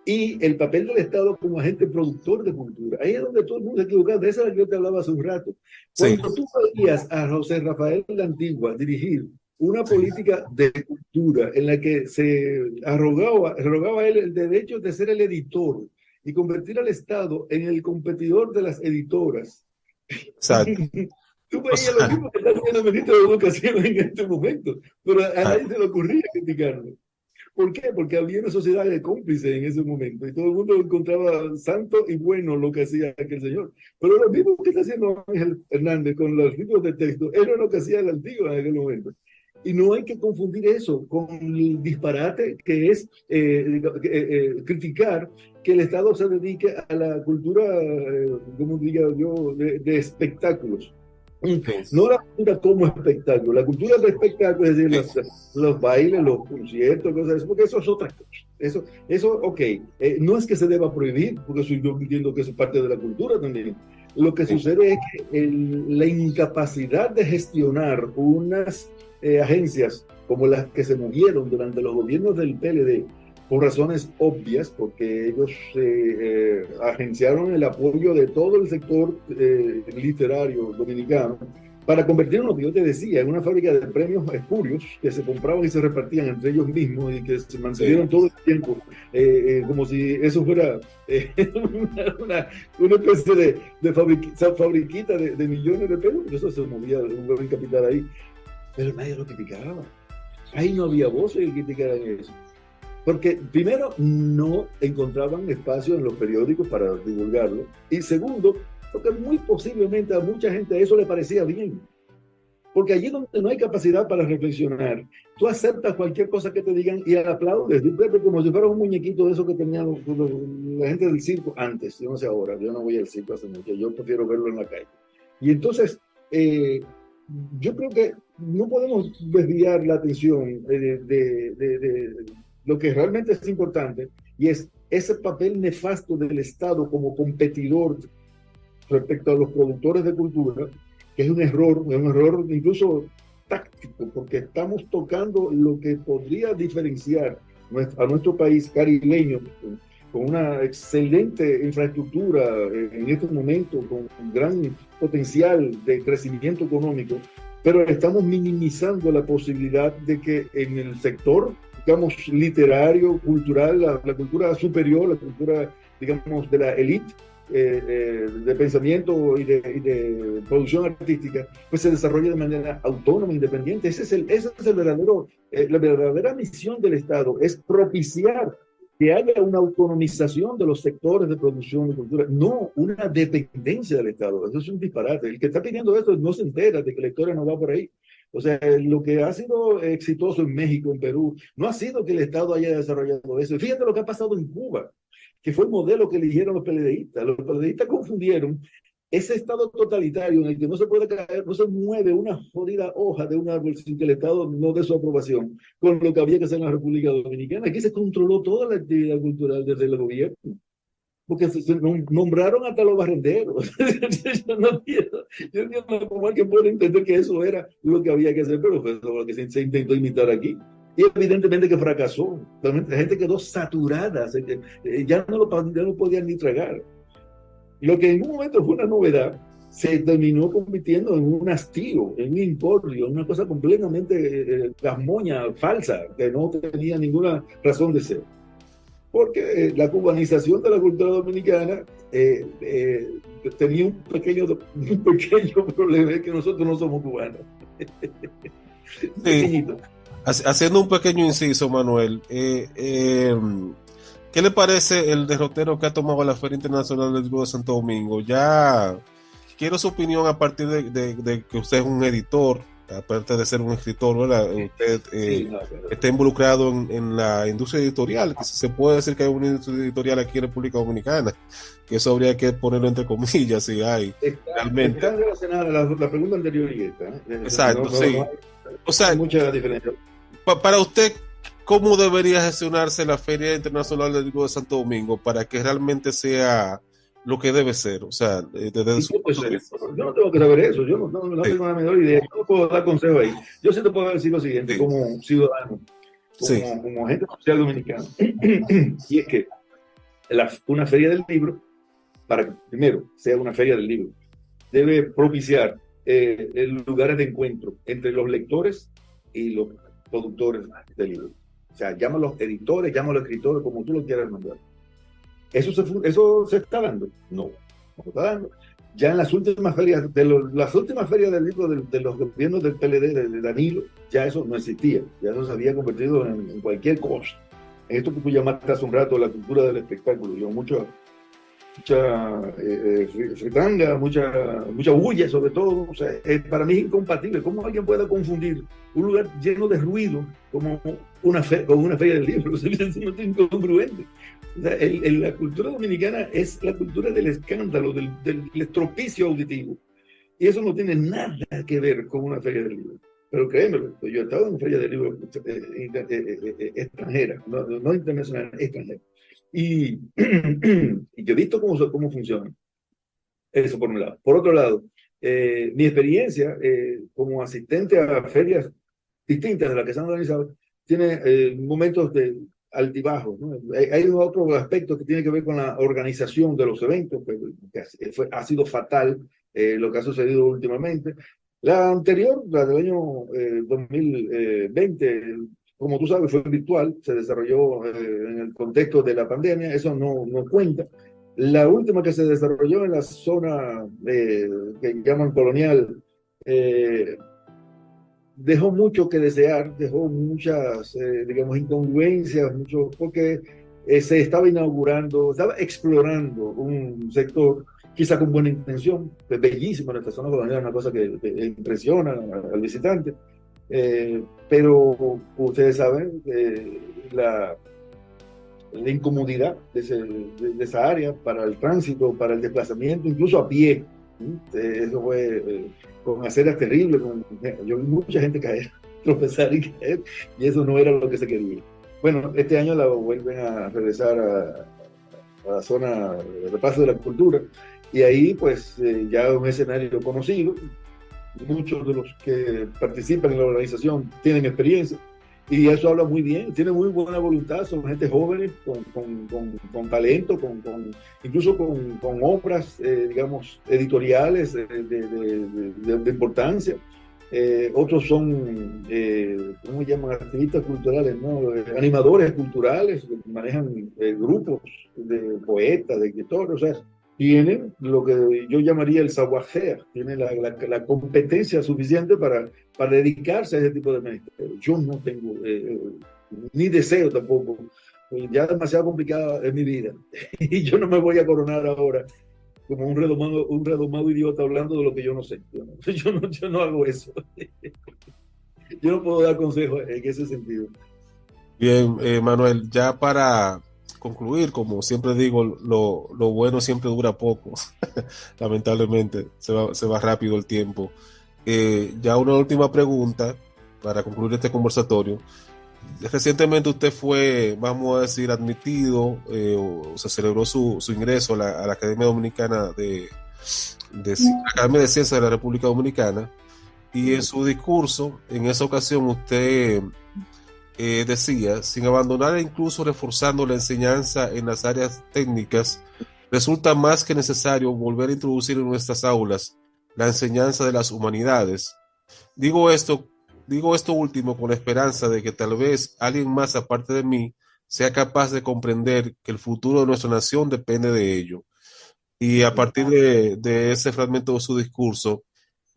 B: y el papel del Estado como agente productor de cultura. Ahí es donde todo el mundo se equivoca. De eso yo te hablaba hace un rato. Cuando tú veías a José Rafael de la Antigua dirigir una política de cultura en la que se arrogaba él el derecho de ser el editor y convertir al Estado en el competidor de las editoras.
A: Exacto.
B: Tú veías lo mismo que está haciendo el ministro de Educación en este momento, pero a nadie se le ocurría criticarlo. ¿Por qué? Porque había una sociedad de cómplices en ese momento y todo el mundo encontraba santo y bueno lo que hacía aquel señor. Pero lo mismo que está haciendo Ángel Hernández con los libros de texto era lo que hacía el antiguo en aquel momento. Y no hay que confundir eso con el disparate que es criticar que el Estado se dedique a la cultura, como diría yo, de espectáculos. No la cultura como espectáculo, la cultura de espectáculo, es decir, los bailes, los conciertos, cosas así, porque eso es otra cosa. Eso ok, no es que se deba prohibir, porque yo entiendo que eso es parte de la cultura también. Lo que sucede es que la incapacidad de gestionar unas agencias como las que se movieron durante los gobiernos del PLD, por razones obvias, porque ellos agenciaron el apoyo de todo el sector literario dominicano para convertirlo en lo que yo te decía, en una fábrica de premios espurios que se compraban y se repartían entre ellos mismos y que se mantuvieron todo el tiempo como si eso fuera una especie de fabriquita de millones de pesos. Eso se movía un buen capital ahí, pero nadie lo criticaba. Ahí no había voces que criticaran eso. Porque primero no encontraban espacio en los periódicos para divulgarlo, y segundo, porque muy posiblemente a mucha gente eso le parecía bien. Porque allí donde no hay capacidad para reflexionar, tú aceptas cualquier cosa que te digan y aplaudes, como si fuera un muñequito de eso que tenían la gente del circo antes. Yo no sé ahora, yo no voy al circo hace mucho, yo prefiero verlo en la calle. Y entonces, yo creo que no podemos desviar la atención de lo que realmente es importante, y es ese papel nefasto del Estado como competidor respecto a los productores de cultura, que es un error incluso táctico, porque estamos tocando lo que podría diferenciar a nuestro país caribeño, con una excelente infraestructura en este momento, con un gran potencial de crecimiento económico, pero estamos minimizando la posibilidad de que en el sector, digamos, literario, cultural, la cultura superior, la cultura, digamos, de la élite, de pensamiento y de producción artística, pues se desarrolla de manera autónoma, independiente. Ese es el verdadero, la verdadera misión del Estado, es propiciar que haya una autonomización de los sectores de producción de cultura, no una dependencia del Estado. Eso es un disparate. El que está pidiendo esto no se entera de que la historia no va por ahí. O sea, lo que ha sido exitoso en México, en Perú, no ha sido que el Estado haya desarrollado eso. Fíjate lo que ha pasado en Cuba, que fue el modelo que eligieron los PLDistas. Los PLDistas confundieron ese estado totalitario en el que no se puede caer, no se mueve una jodida hoja de un árbol sin que el Estado no dé su aprobación, con lo que había que hacer en la República Dominicana. Aquí se controló toda la actividad cultural desde el gobierno, porque se nombraron hasta los barrenderos. Yo entiendo cómo alguien puede entender que eso era lo que había que hacer, pero fue lo que se intentó imitar aquí. Y evidentemente que fracasó. La gente quedó saturada, ya no lo podían ni tragar. Lo que en un momento fue una novedad, se terminó convirtiendo en un hastío, en un emporio, una cosa completamente gasmoña, falsa, que no tenía ninguna razón de ser. Porque la cubanización de la cultura dominicana tenía un pequeño problema, es que nosotros no somos cubanos.
A: Sí. Haciendo un pequeño inciso, Manuel, ¿qué le parece el derrotero que ha tomado la Feria Internacional del Libro de Santo Domingo? Ya quiero su opinión a partir de que usted es un editor, aparte de ser un escritor, ¿verdad? Usted está involucrado en la industria editorial, que se puede decir que hay una industria editorial aquí en República Dominicana, que eso habría que ponerlo entre comillas, si hay realmente.
B: Está relacionada la pregunta anterior y esta.
A: Exacto, no, sí. O sea,
B: hay mucha diferencia.
A: Para usted, ¿cómo debería gestionarse la Feria Internacional del Libro de Santo Domingo para que realmente sea lo que debe ser? O sea, desde su punto de vista.
B: Yo no tengo que saber eso, yo no tengo la menor idea, yo no puedo dar consejo ahí. Yo sí te puedo decir lo siguiente, como ciudadano, como agente social dominicano, y es que una feria del libro, para que primero sea una feria del libro, debe propiciar lugares de encuentro entre los lectores y los productores del libro. O sea, llámalos editores, llámalos escritores, como tú lo quieras mandar. ¿Eso se está dando? No se está dando. Ya en las últimas ferias, las últimas ferias del libro de los gobiernos del PLD, de Danilo, ya eso no existía. Ya eso se había convertido en cualquier cosa. En esto que tú llamaste hace un rato la cultura del espectáculo. Yo mucha fritanga, mucha bulla sobre todo. O sea, para mí es incompatible. ¿Cómo alguien puede confundir un lugar lleno de ruido como con una feria del libro? Eso es incongruente. O sea, la cultura dominicana es la cultura del escándalo, del estropicio auditivo. Y eso no tiene nada que ver con una feria del libro. Pero créemelo, yo he estado en una feria del libro extranjera, no internacional, extranjera. Y yo he visto cómo funciona. Eso por un lado. Por otro lado, mi experiencia como asistente a ferias distintas de las que se han organizado tiene momentos de altibajos, ¿no? Hay otro aspecto que tiene que ver con la organización de los eventos, que ha sido fatal lo que ha sucedido últimamente. La anterior, la del año 2020, como tú sabes, fue virtual, se desarrolló en el contexto de la pandemia, eso no cuenta. La última que se desarrolló en la zona que llaman colonial, dejó mucho que desear, dejó muchas, digamos, incongruencias, porque se estaba inaugurando, estaba explorando un sector, quizá con buena intención, es bellísimo en esta zona colonial, una cosa que impresiona al visitante, pero ustedes saben la incomodidad de esa área para el tránsito, para el desplazamiento, incluso a pie. Eso fue con aceras terribles. Yo vi mucha gente caer, tropezar y caer, y eso no era lo que se quería. Bueno, este año la vuelven a regresar a la zona de repaso de la cultura, y ahí pues ya un escenario conocido. Muchos de los que participan en la organización tienen experiencia, y eso habla muy bien, tiene muy buena voluntad, son gente jóvenes, con talento, incluso con obras, digamos, editoriales de importancia. Otros son, ¿cómo llaman? Activistas culturales, ¿no? Animadores culturales, que manejan grupos de poetas, de escritores, o sea, tienen lo que yo llamaría el savoir-faire, tienen la competencia suficiente para dedicarse a ese tipo de ministerio. Yo no tengo ni deseo tampoco, ya demasiado complicada es mi vida y yo no me voy a coronar ahora como un redomado idiota hablando de lo que yo no sé. Yo no hago eso. Yo no puedo dar consejos en ese sentido.
A: Bien, Manuel, ya para concluir, como siempre digo, lo bueno siempre dura poco. Lamentablemente, se va rápido el tiempo. Ya una última pregunta para concluir este conversatorio. Recientemente usted fue, vamos a decir, admitido, o se celebró su ingreso a la Academia Dominicana la Academia de Ciencias de la República Dominicana, y en su discurso, en esa ocasión, usted decía, sin abandonar e incluso reforzando la enseñanza en las áreas técnicas, resulta más que necesario volver a introducir en nuestras aulas la enseñanza de las humanidades. Digo esto, digo esto último con la esperanza de que tal vez alguien más aparte de mí sea capaz de comprender que el futuro de nuestra nación depende de ello. Y a partir de ese fragmento de su discurso,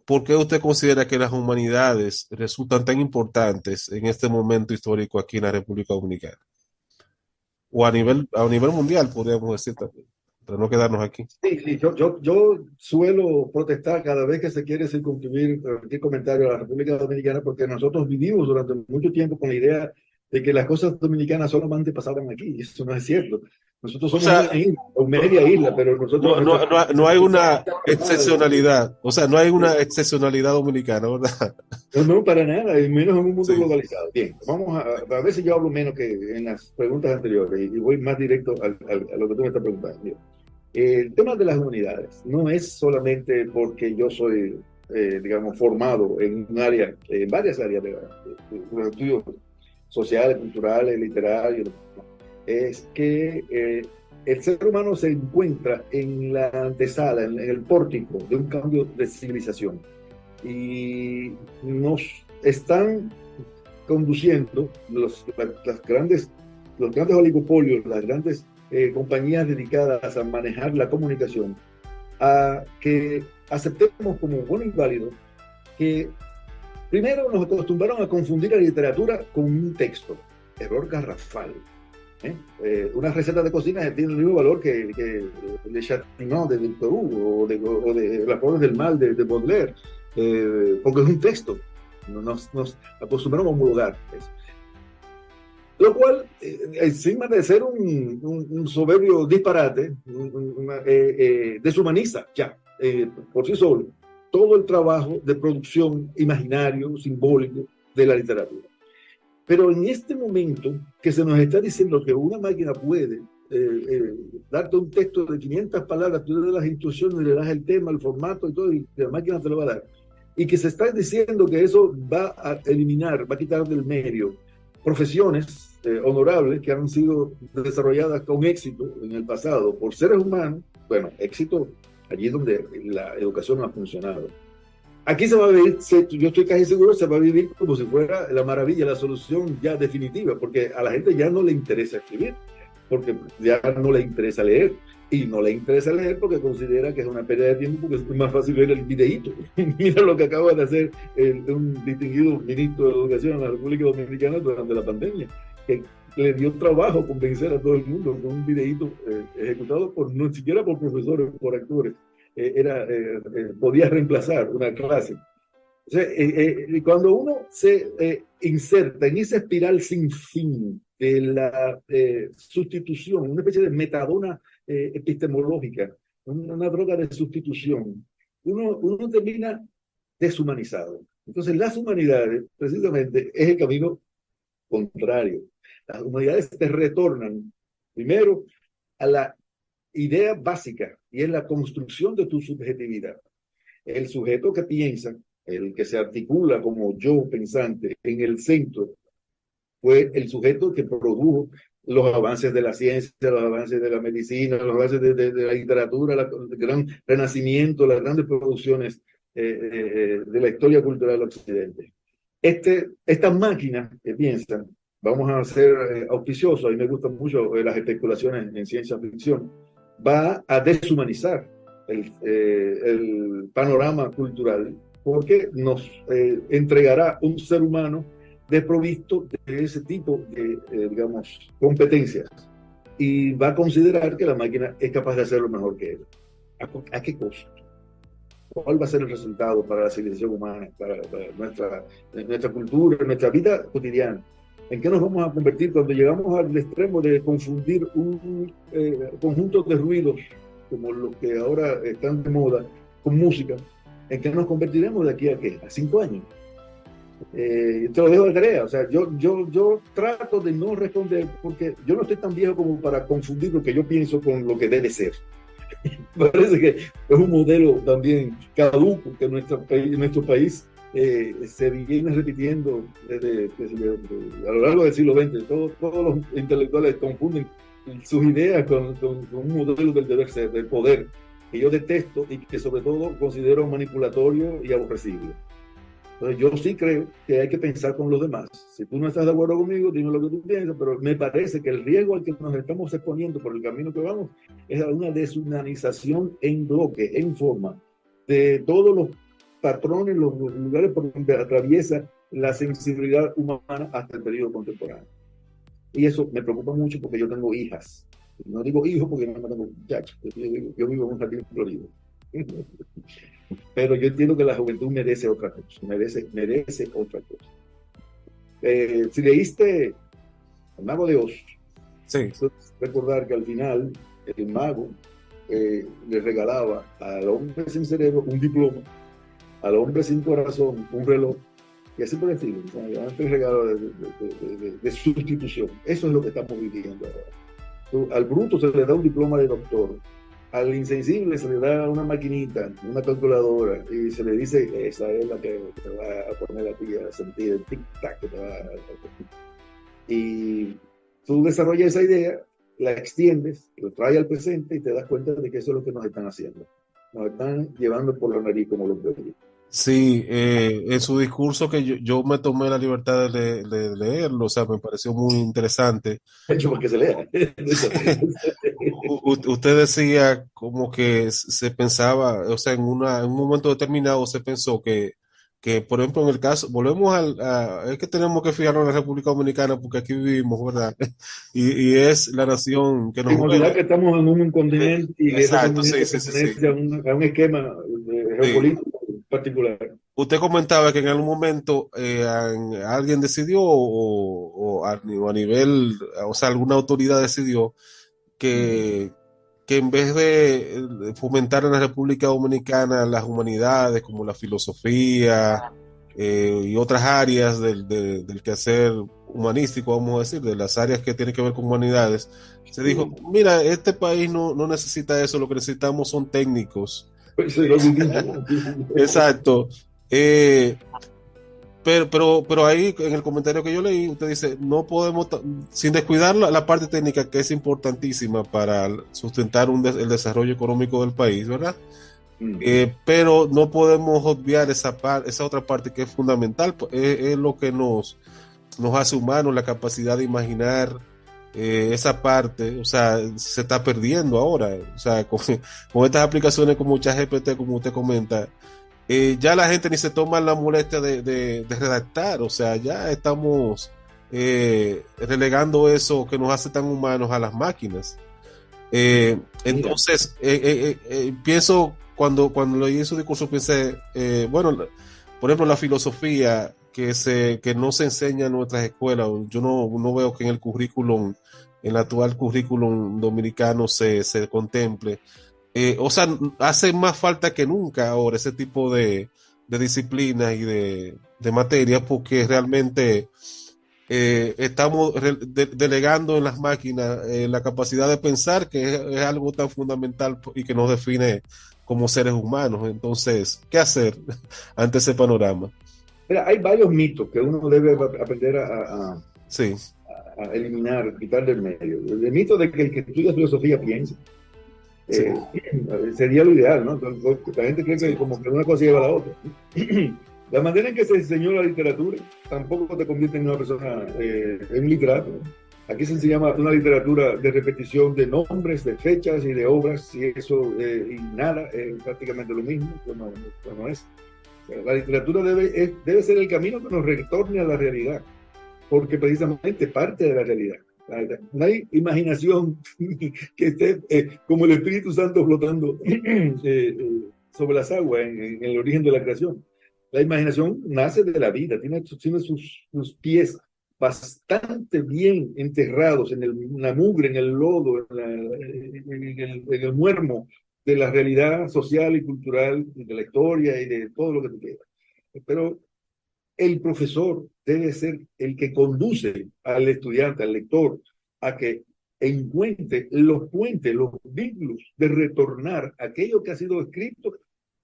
A: ¿por qué usted considera que las humanidades resultan tan importantes en este momento histórico aquí en la República Dominicana? O a nivel mundial, podríamos decir también, para no quedarnos aquí.
B: Sí, sí, yo suelo protestar cada vez que se quiere circunscribir cualquier comentario a la República Dominicana porque nosotros vivimos durante mucho tiempo con la idea de que las cosas dominicanas solamente pasaban aquí, y eso no es cierto. Nosotros
A: O
B: somos
A: sea,
B: una isla, o media isla, pero nosotros...
A: no hay una excepcionalidad, o sea, no hay una excepcionalidad dominicana, ¿verdad?
B: No, no, para nada, y menos en un mundo
A: Sí.
B: globalizado. Bien, vamos a ver si yo hablo menos que en las preguntas anteriores y voy más directo a lo que tú me estás preguntando. Bien. El tema de las humanidades no es solamente porque yo soy, digamos, formado en un área, en varias áreas de los estudios sociales, culturales, literarios, es que el ser humano se encuentra en la antesala, en el pórtico de un cambio de civilización y nos están conduciendo los grandes oligopolios, las grandes compañías dedicadas a manejar la comunicación, a que aceptemos como bueno y válido que primero nos acostumbraron a confundir la literatura con un texto, error garrafal. Una receta de cocina tiene el mismo valor que Le Chatillon de Victor Hugo o de Las Flores del Mal de Baudelaire, porque es un texto. Nos acostumbramos a homologar eso. Lo cual, encima de ser un soberbio disparate, deshumaniza ya, por sí solo, todo el trabajo de producción imaginario, simbólico de la literatura. Pero en este momento que se nos está diciendo que una máquina puede darte un texto de 500 palabras, tú le das las instrucciones, le das el tema, el formato y todo, y la máquina te lo va a dar. Y que se está diciendo que eso va a eliminar, va a quitar del medio profesiones honorables que han sido desarrolladas con éxito en el pasado por seres humanos. Bueno, éxito allí donde la educación no ha funcionado. Aquí se va a vivir, yo estoy casi seguro, se va a vivir como si fuera la maravilla, la solución ya definitiva, porque a la gente ya no le interesa escribir, porque ya no le interesa leer, y no le interesa leer porque considera que es una pérdida de tiempo, porque es más fácil ver el videíto. Mira lo que acaba de hacer un distinguido ministro de Educación en la República Dominicana durante la pandemia, que le dio trabajo convencer a todo el mundo con un videíto ejecutado por, no siquiera por profesores, por actores. Podía reemplazar una clase. O sea, cuando uno se inserta en esa espiral sin fin de la sustitución, una especie de metadona epistemológica, una droga de sustitución, uno termina deshumanizado. Entonces, las humanidades, precisamente, es el camino contrario. Las humanidades te retornan, primero, a la idea básica, y es la construcción de tu subjetividad. El sujeto que piensa, el que se articula como yo pensante en el centro, fue el sujeto que produjo los avances de la ciencia, los avances de la medicina, los avances de la literatura, el gran renacimiento, las grandes producciones de la historia cultural del Occidente. Estas máquinas que piensan, vamos a ser auspiciosos, a mí me gustan mucho las especulaciones en ciencia ficción, va a deshumanizar el panorama cultural, porque nos entregará un ser humano desprovisto de ese tipo de, digamos, competencias, y va a considerar que la máquina es capaz de hacerlo mejor que él. ¿A qué costo? ¿Cuál va a ser el resultado para la civilización humana, para nuestra cultura, nuestra vida cotidiana? ¿En qué nos vamos a convertir cuando llegamos al extremo de confundir un conjunto de ruidos como los que ahora están de moda con música? ¿En qué nos convertiremos de aquí a qué? ¿A 5 años? Te lo dejo de tarea. O sea, yo trato de no responder, porque yo no estoy tan viejo como para confundir lo que yo pienso con lo que debe ser. Parece que es un modelo también caduco que en nuestro país se viene repitiendo a lo largo del siglo XX. Todos los intelectuales confunden sus ideas con un modelo del deber ser, del poder, que yo detesto y que sobre todo considero manipulatorio y aborrecible. Entonces yo sí creo que hay que pensar con los demás. Si tú no estás de acuerdo conmigo, dime lo que tú piensas, pero me parece que el riesgo al que nos estamos exponiendo por el camino que vamos es a una deshumanización en bloque, en forma, de todos los patrones, los lugares por donde atraviesa la sensibilidad humana hasta el periodo contemporáneo. Y eso me preocupa mucho porque yo tengo hijas. No digo hijos porque no tengo muchachos. Yo vivo en un jardín florido. Pero yo entiendo que la juventud merece otra cosa, merece otra cosa. Si leíste El Mago de Oz,
A: Sí.
B: recordar que al final el mago le regalaba al hombre sin cerebro un diploma, al hombre sin corazón un reloj, y así por el estilo. O sea, un regalo de sustitución. Eso es lo que estamos viviendo ahora. Al bruto se le da un diploma de doctor, al insensible se le da una maquinita, una calculadora, y se le dice, esa es la que te va a poner a ti a sentir el tic-tac que te va a... Y tú desarrollas esa idea, la extiendes, lo traes al presente y te das cuenta de que eso es lo que nos están haciendo. Nos están llevando por la nariz como los bebés.
A: Sí, en su discurso que yo me tomé la libertad de leerlo, o sea, me pareció muy interesante.
B: De hecho, para que se lea.
A: Usted decía como que se pensaba, o sea, en un momento determinado se pensó por ejemplo, en el caso, volvemos es que tenemos que fijarnos en la República Dominicana porque aquí vivimos, ¿verdad? Y es la nación que nos
B: Sin olvidar
A: une.
B: que estamos en un continente y que ese
A: Exacto,
B: continente
A: sí.
B: pertenece a un esquema
A: Sí.
B: geopolítico particular.
A: Usted comentaba que en algún momento alguien decidió o a nivel, o sea, alguna autoridad decidió que en vez de fomentar en la República Dominicana las humanidades como la filosofía y otras áreas del quehacer humanístico, vamos a decir, de las áreas que tienen que ver con humanidades, se dijo, mira, este país no necesita eso, lo que necesitamos son técnicos. Exacto. Eh, pero ahí en el comentario que yo leí, usted dice, no podemos, sin descuidar la parte técnica que es importantísima para sustentar el desarrollo económico del país, ¿verdad? Pero no podemos obviar esa otra parte que es fundamental, es lo que nos hace humanos, la capacidad de imaginar esa parte, o sea, se está perdiendo ahora, o sea, con estas aplicaciones como ChatGPT, como usted comenta, ya la gente ni se toma la molestia de redactar, o sea, ya estamos relegando eso que nos hace tan humanos a las máquinas. Entonces, pienso, cuando leí su discurso, pensé, bueno, por ejemplo, la filosofía que no se enseña en nuestras escuelas, yo no veo que en el actual currículum dominicano se contemple. O sea, hace más falta que nunca ahora ese tipo de disciplinas y de materias, porque realmente estamos delegando en las máquinas la capacidad de pensar, que es algo tan fundamental y que nos define como seres humanos. Entonces, ¿qué hacer ante ese panorama?
B: Mira, hay varios mitos que uno debe aprender
A: Sí.
B: a eliminar, quitar del medio. El mito de que el que estudia filosofía piensa.
A: Sí.
B: Sería lo ideal, ¿no? Entonces, la gente cree que como que una cosa lleva a la otra. La manera en que se enseñó la literatura tampoco te convierte en una persona, en un literato. Aquí se llama una literatura de repetición de nombres, de fechas y de obras, y eso, y nada, es prácticamente lo mismo, pues no es. O sea, la literatura debe ser el camino que nos retorne a la realidad, porque precisamente parte de la realidad. No hay imaginación que esté como el Espíritu Santo flotando sobre las aguas en el origen de la creación. La imaginación nace de la vida, tiene sus pies bastante bien enterrados en la mugre, en el lodo, en el muermo de la realidad social y cultural, de la historia y de todo lo que tú quieras. Pero el profesor debe ser el que conduce al estudiante, al lector, a que encuentre los puentes, los vínculos de retornar aquello que ha sido escrito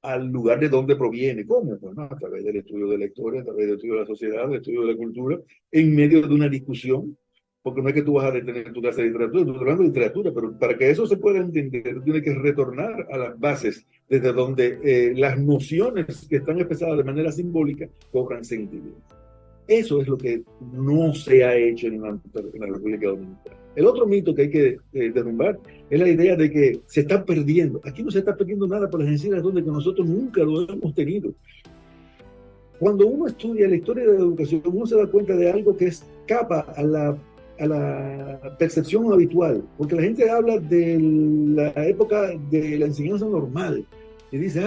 B: al lugar de donde proviene. ¿Cómo? Bueno, a través del estudio de la historia, a través del estudio de la sociedad, del estudio de la cultura, en medio de una discusión, porque no es que tú vas a detener tu clase de literatura, tú estás hablando de literatura, pero para que eso se pueda entender, tienes que retornar a las bases desde donde las nociones que están expresadas de manera simbólica cobran sentido. Eso es lo que no se ha hecho en la República Dominicana. El otro mito que hay que derrumbar es la idea de que se está perdiendo. Aquí no se está perdiendo nada por las encías donde que nosotros nunca lo hemos tenido. Cuando uno estudia la historia de la educación, uno se da cuenta de algo que escapa a la percepción habitual, porque la gente habla de la época de la enseñanza normal y dice,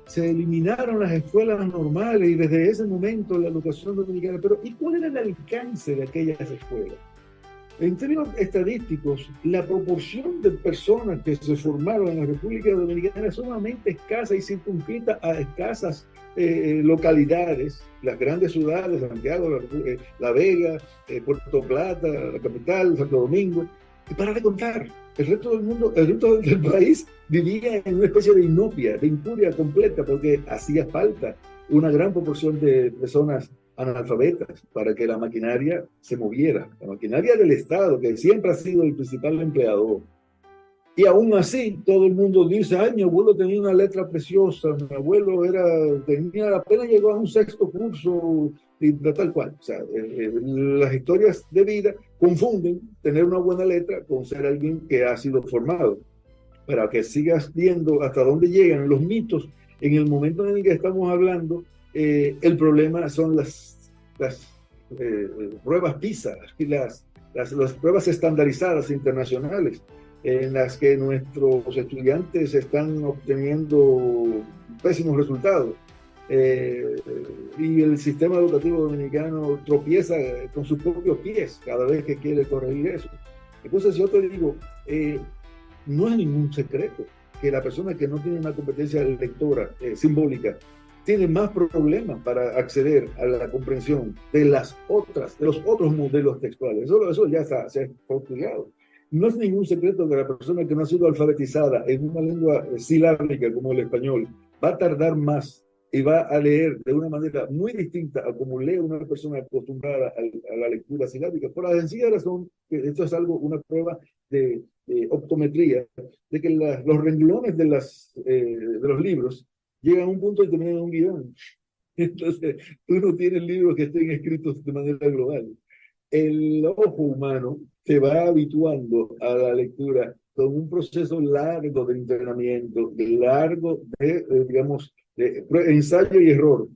B: se eliminaron las escuelas normales y desde ese momento la educación dominicana, pero ¿y cuál era el alcance de aquellas escuelas? En términos estadísticos, la proporción de personas que se formaron en la República Dominicana es sumamente escasa y circunscrita a escasas localidades, las grandes ciudades, Santiago, La Vega, Puerto Plata, la capital, Santo Domingo, y para de contar. El resto del mundo, el resto del país vivía en una especie de inopia, de incuria completa, porque hacía falta una gran proporción de personas analfabetas para que la maquinaria se moviera. La maquinaria del Estado, que siempre ha sido el principal empleador. Y aún así, todo el mundo dice, mi abuelo tenía una letra preciosa, mi abuelo apenas llegó a un sexto curso, y tal cual. O sea, las historias de vida confunden tener una buena letra con ser alguien que ha sido formado. Para que sigas viendo hasta dónde llegan los mitos en el momento en el que estamos hablando, el problema son las pruebas PISA, las pruebas estandarizadas internacionales, en las que nuestros estudiantes están obteniendo pésimos resultados. Y el sistema educativo dominicano tropieza con sus propios pies cada vez que quiere corregir eso. Entonces yo te digo, no es ningún secreto que la persona que no tiene una competencia lectora simbólica tiene más problemas para acceder a la comprensión de los otros modelos textuales. Eso ya se ha estudiado. No es ningún secreto que la persona que no ha sido alfabetizada en una lengua silábica como el español va a tardar más y va a leer de una manera muy distinta a como lee una persona acostumbrada a la lectura silábica, por la sencilla razón que esto es una prueba de optometría, de que los renglones de los libros llegan a un punto y terminan en un guión. Entonces, tú no tienes libros que estén escritos de manera global. El ojo humano se va habituando a la lectura con un proceso largo de entrenamiento, largo de ensayo y error.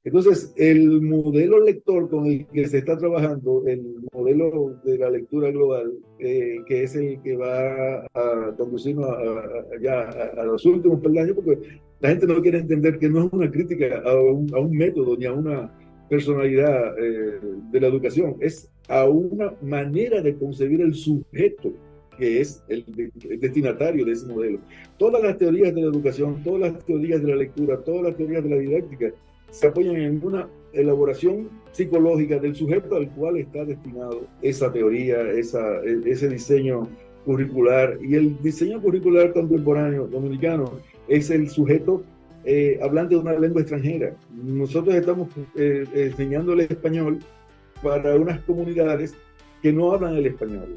B: Entonces, el modelo lector con el que se está trabajando, el modelo de la lectura global, que es el que va a conducirnos a los últimos peldaños, porque la gente no quiere entender que no es una crítica a un método ni a una personalidad de la educación, es a una manera de concebir el sujeto que es el destinatario de ese modelo. Todas las teorías de la educación, todas las teorías de la lectura, todas las teorías de la didáctica se apoyan en una elaboración psicológica del sujeto al cual está destinado esa teoría, ese diseño curricular. Y el diseño curricular contemporáneo dominicano es el sujeto hablante de una lengua extranjera. Nosotros estamos enseñándole español para unas comunidades que no hablan el español.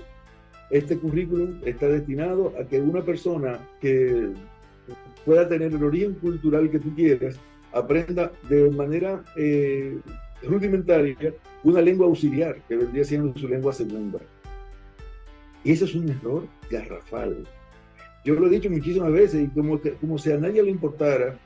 B: Este currículum está destinado a que una persona que pueda tener el origen cultural que tú quieras aprenda de manera rudimentaria una lengua auxiliar, que vendría siendo su lengua segunda. Y eso es un error garrafal. Yo lo he dicho muchísimas veces y como si a nadie le importara,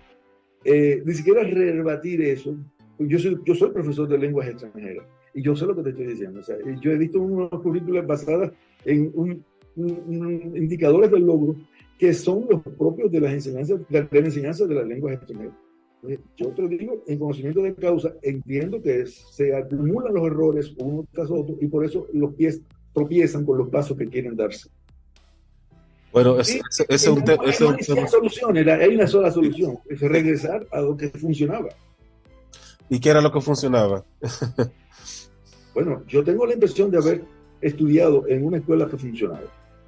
B: ni siquiera rebatir eso. Yo soy profesor de lenguas extranjeras y yo sé lo que te estoy diciendo. O sea, yo he visto unas currículas basadas en indicadores del logro que son los propios de las enseñanzas, de la enseñanza de las lenguas extranjeras. Yo te lo digo, en conocimiento de causa, entiendo que se acumulan los errores uno tras otro y por eso los pies tropiezan con los pasos que quieren darse.
A: Bueno,
B: Y,
A: ese es
B: y
A: un,
B: no,
A: ese es
B: no
A: un
B: hay 100
A: tema.
B: soluciones, hay una sola solución, es regresar a lo que funcionaba.
A: ¿Y qué era lo que funcionaba?
B: Bueno, yo tengo la impresión de haber estudiado en una escuela que funcionaba.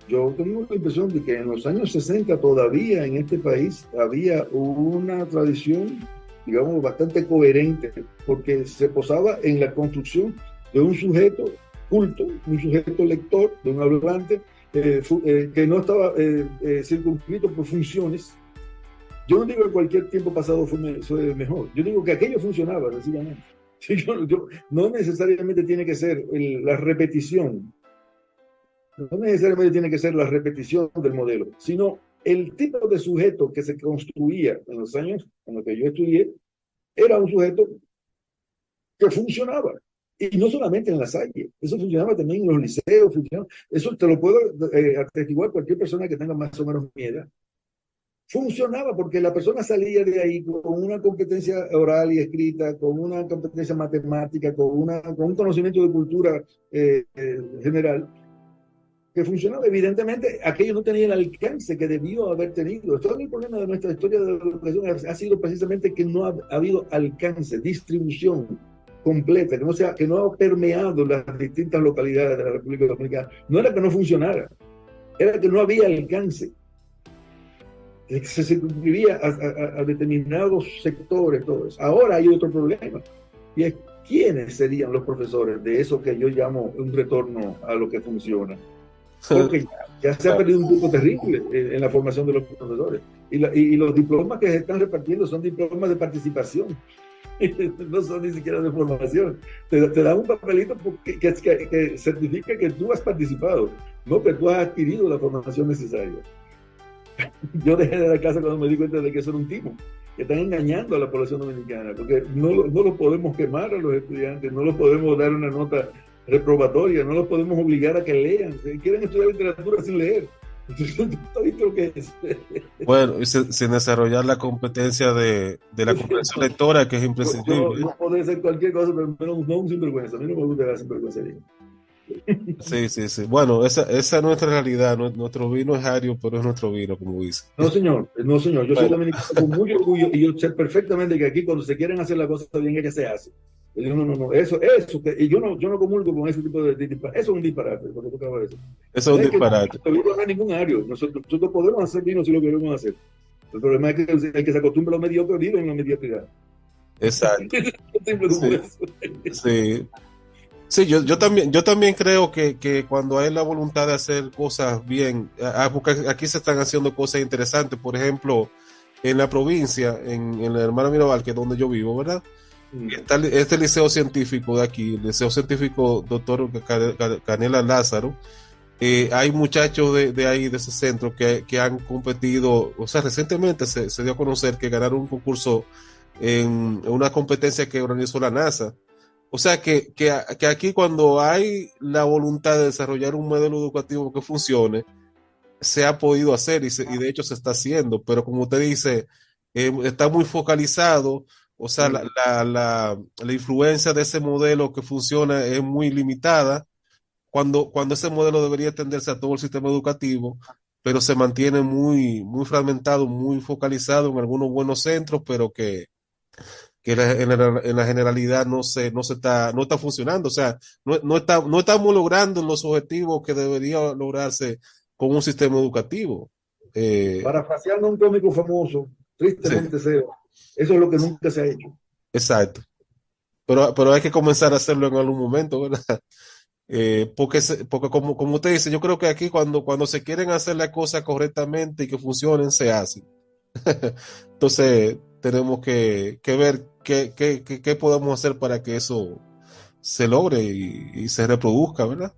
B: Yo tengo la impresión de que en los años 60 todavía en este país había una tradición, digamos, bastante coherente, porque se posaba en la construcción de un sujeto culto, un sujeto lector, de un hablante, que no estaba circunscrito por funciones. Yo no digo que cualquier tiempo pasado fue mejor, yo digo que aquello funcionaba, sencillamente. No necesariamente tiene que ser la repetición, no necesariamente tiene que ser la repetición del modelo, sino el tipo de sujeto que se construía en los años en los que yo estudié era un sujeto que funcionaba. Y no solamente en la Salle, eso funcionaba también en los liceos, funcionaba. Eso te lo puedo atestiguar cualquier persona que tenga más o menos mi edad. Funcionaba porque la persona salía de ahí con una competencia oral y escrita, con una competencia matemática, con un conocimiento de cultura general, que funcionaba. Evidentemente, aquello no tenía el alcance que debió haber tenido. Todo el problema de nuestra historia de la educación ha sido precisamente que no ha habido alcance, distribución completa, que no ha permeado las distintas localidades de la República Dominicana. No era que no funcionara, era que no había alcance. Se circunscribía a determinados sectores, todo eso. Ahora hay otro problema, y es quiénes serían los profesores de eso que yo llamo un retorno a lo que funciona. Porque ya se ha perdido un grupo terrible en la formación de los profesores. Y los diplomas que se están repartiendo son diplomas de participación, no son ni siquiera de formación. Te dan un papelito que certifica que tú has participado, no que tú has adquirido la formación necesaria. Yo dejé de la casa cuando me di cuenta de que eso era un timo, que están engañando a la población dominicana, porque no lo podemos quemar a los estudiantes, no los podemos dar una nota reprobatoria, no los podemos obligar a que lean, quieren estudiar literatura sin leer. Entonces, ¿tú has visto lo que es?
A: Bueno, sin desarrollar la competencia de la comprensión lectora, que es imprescindible.
B: Yo puedo hacer cualquier cosa, pero no un sinvergüenza. A mí no me gusta la sinvergüenza.
A: Sí, sí, sí. Bueno, esa es nuestra realidad. Nuestro vino es ario, pero es nuestro vino, como dice.
B: No, señor, no, señor. Yo soy
A: Bueno,
B: dominicano con mucho orgullo y yo sé perfectamente que aquí cuando se quieren hacer las cosas bien, es que se hace. Yo, no, y yo no comulgo con ese tipo de disparate. Eso es un disparate, lo que tú acabas de decir.
A: eso es
B: No
A: un
B: es que
A: disparate.
B: no hay ningún ario. Nosotros podemos hacer vino si lo queremos hacer. El problema es que el que se acostumbra a lo mediocre vive en la mediocridad.
A: Exacto.
B: Es simple como
A: Sí,
B: eso.
A: sí. Sí, yo también creo que cuando hay la voluntad de hacer cosas bien, porque aquí se están haciendo cosas interesantes. Por ejemplo, en la provincia, en la hermana Mirabal, que es donde yo vivo, ¿verdad? Está este liceo científico de aquí, el liceo científico doctor Canela Lázaro. Hay muchachos de ahí, de ese centro, que han competido, o sea, recientemente se dio a conocer que ganaron un concurso en una competencia que organizó la NASA. O sea, que aquí cuando hay la voluntad de desarrollar un modelo educativo que funcione, se ha podido hacer y de hecho se está haciendo, pero como usted dice, está muy focalizado, o sea, la influencia de ese modelo que funciona es muy limitada, cuando ese modelo debería extenderse a todo el sistema educativo, pero se mantiene muy, muy fragmentado, muy focalizado en algunos buenos centros, pero que en la generalidad no está funcionando. O sea, no estamos logrando los objetivos que debería lograrse con un sistema educativo. Eh,
B: Parafraseando a un cómico famoso,
A: sí,
B: tristemente Seo, eso es lo que nunca se ha hecho.
A: exacto. Pero hay que comenzar a hacerlo en algún momento, ¿verdad? Porque como usted dice, yo creo que aquí cuando se quieren hacer las cosas correctamente y que funcionen, se hacen. Entonces, tenemos que ver qué podemos hacer para que eso se logre y se reproduzca, ¿verdad?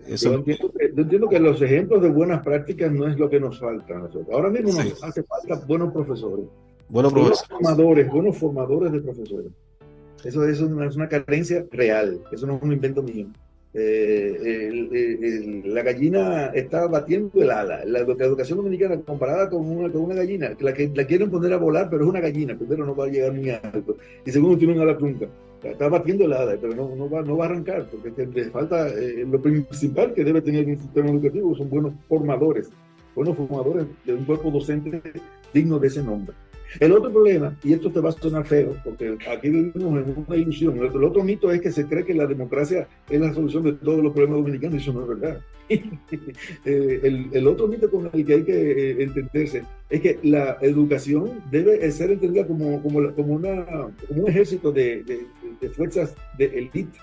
A: Eso,
B: Yo entiendo que los ejemplos de buenas prácticas no es lo que nos falta a nosotros. Ahora mismo
A: sí.
B: nos hace falta buenos profesores,
A: Bueno, profesor.
B: buenos formadores de profesores. Eso es una carencia real, eso no es un invento mío. La gallina está batiendo el ala. La educación dominicana comparada con una gallina, la quieren poner a volar, pero es una gallina, primero no va a llegar muy alto, y segundo tiene un ala trunca. Está batiendo el ala, pero no va a arrancar, porque le falta lo principal que debe tener un sistema educativo, son buenos formadores de un cuerpo docente digno de ese nombre. El otro problema, y esto te va a sonar feo, porque aquí vivimos en una ilusión. El otro mito es que se cree que la democracia es la solución de todos los problemas dominicanos, y eso no es verdad. El otro mito con el que hay que entenderse es que la educación debe ser entendida como un ejército de fuerzas de élite.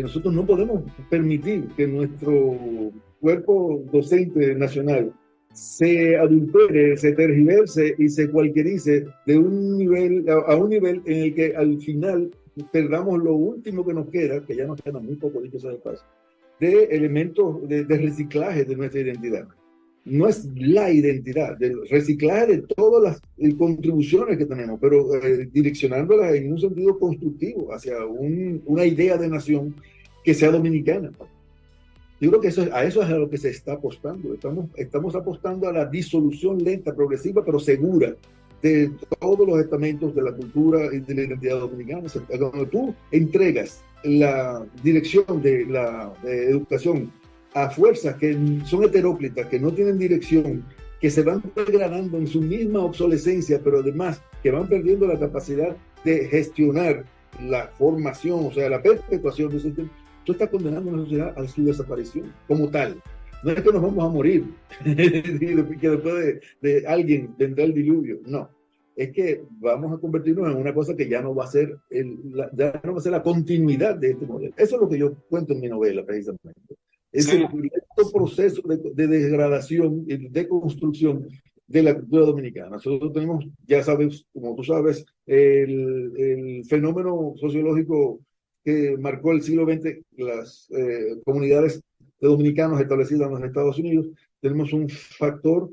B: Nosotros no podemos permitir que nuestro cuerpo docente nacional se adultere, se tergiverse y se cualquierice de un nivel a un nivel en el que al final perdamos lo último que nos queda, que ya nos queda muy poco, dicho sea de paso, de elementos de reciclaje de nuestra identidad. No es la identidad, del reciclaje de todas las contribuciones que tenemos, pero direccionándolas en un sentido constructivo hacia una idea de nación que sea dominicana. Yo creo que a eso es a lo que se está apostando. Estamos apostando a la disolución lenta, progresiva, pero segura de todos los estamentos de la cultura y de la identidad dominicana. Cuando tú entregas la dirección de la educación a fuerzas que son heteróclitas, que no tienen dirección, que se van degradando en su misma obsolescencia, pero además que van perdiendo la capacidad de gestionar la formación, o sea, la perpetuación de ese sistema, tú estás condenando a una sociedad a su desaparición como tal. No es que nos vamos a morir, que después de alguien vendrá el diluvio. No, es que vamos a convertirnos en una cosa que ya no va a ser la continuidad de este modelo. Eso es lo que yo cuento en mi novela, precisamente. Es el proceso de degradación y de construcción de la cultura dominicana. Nosotros tenemos, ya sabes, como tú sabes, el fenómeno sociológico que marcó el siglo XX, las comunidades de dominicanos establecidas en los Estados Unidos. Tenemos un factor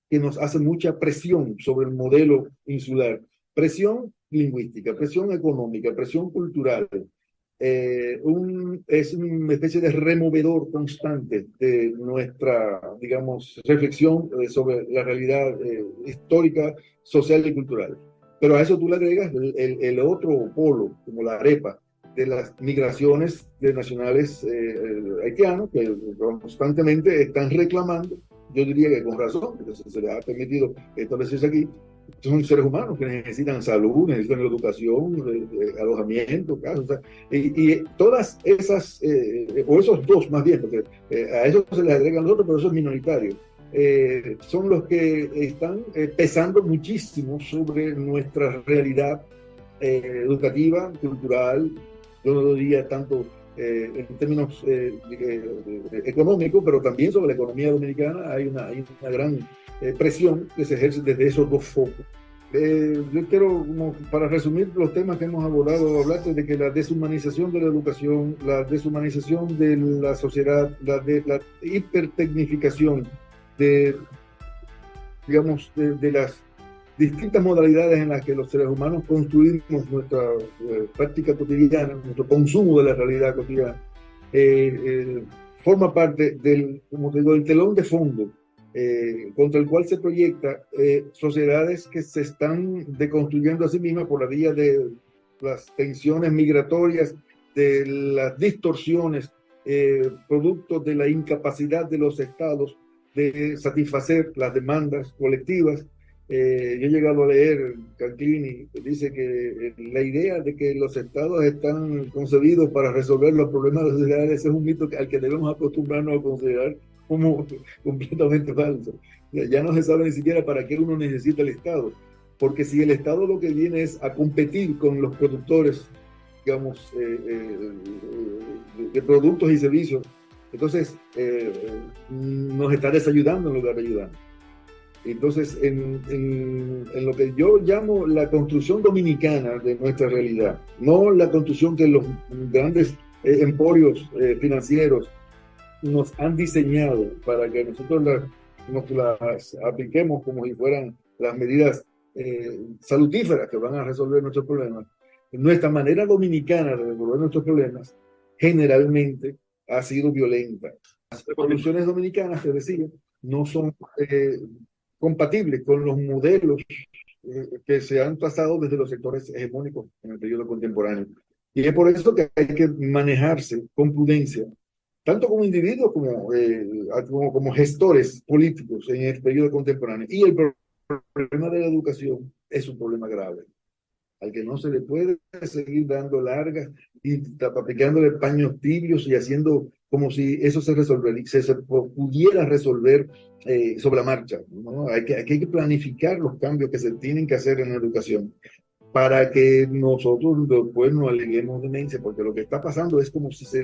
B: que nos hace mucha presión sobre el modelo insular. Presión lingüística, presión económica, presión cultural. Es una especie de removedor constante de nuestra, digamos, reflexión sobre la realidad histórica, social y cultural. Pero a eso tú le agregas el otro polo, como la arepa, de las migraciones de nacionales haitianos que constantemente están reclamando, yo diría que con razón, porque se les ha permitido establecerse aquí. Son seres humanos que necesitan salud, necesitan educación, alojamiento, casa, o sea, y todas esas, o esos dos más bien, porque a eso se les agregan los otros, pero eso es minoritario, son los que están pesando muchísimo sobre nuestra realidad educativa, cultural. Yo no lo diría tanto en términos económicos, pero también sobre la economía dominicana hay una gran presión que se ejerce desde esos dos focos. Yo quiero, para resumir los temas que hemos abordado, hablarte de que la deshumanización de la educación, la deshumanización de la sociedad, la hipertecnificación digamos, de las distintas modalidades en las que los seres humanos construimos nuestra práctica cotidiana, nuestro consumo de la realidad cotidiana, forma parte como te digo, del telón de fondo contra el cual se proyecta sociedades que se están deconstruyendo a sí mismas por la vía de las tensiones migratorias, de las distorsiones, producto de la incapacidad de los estados de satisfacer las demandas colectivas. Yo he llegado a leer Canclini, que dice que la idea de que los estados están concebidos para resolver los problemas de las sociedades es un mito al que debemos acostumbrarnos a considerar como completamente falso. Ya no se sabe ni siquiera para qué uno necesita el Estado, porque si el Estado lo que viene es a competir con los productores, digamos, de productos y servicios, entonces nos está desayudando en lugar de ayudar. Entonces, en lo que yo llamo la construcción dominicana de nuestra realidad, no la construcción que los grandes emporios financieros nos han diseñado para que nosotros nos las apliquemos como si fueran las medidas salutíferas que van a resolver nuestros problemas. Nuestra manera dominicana de resolver nuestros problemas generalmente ha sido violenta. Las revoluciones dominicanas, te decía, no son compatibles con los modelos que se han trazado desde los sectores hegemónicos en el periodo contemporáneo. Y es por eso que hay que manejarse con prudencia, tanto como individuos como gestores políticos en el periodo contemporáneo. Y el problema de la educación es un problema grave, al que no se le puede seguir dando largas y aplicándole paños tibios y haciendo como si eso se pudiera resolver sobre la marcha, ¿no? Hay que planificar los cambios que se tienen que hacer en la educación para que nosotros después no aleguemos demencia, porque lo que está pasando es como si se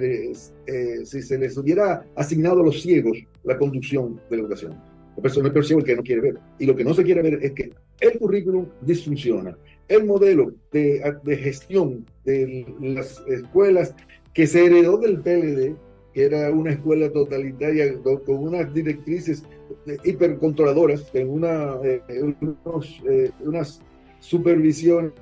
B: les hubiera asignado a los ciegos la conducción de la educación. La persona es el que no quiere ver. Y lo que no se quiere ver es que el currículum disfunciona. El modelo de gestión de las escuelas que se heredó del PLD, que era una escuela totalitaria con unas directrices hipercontroladoras, con unas supervisiones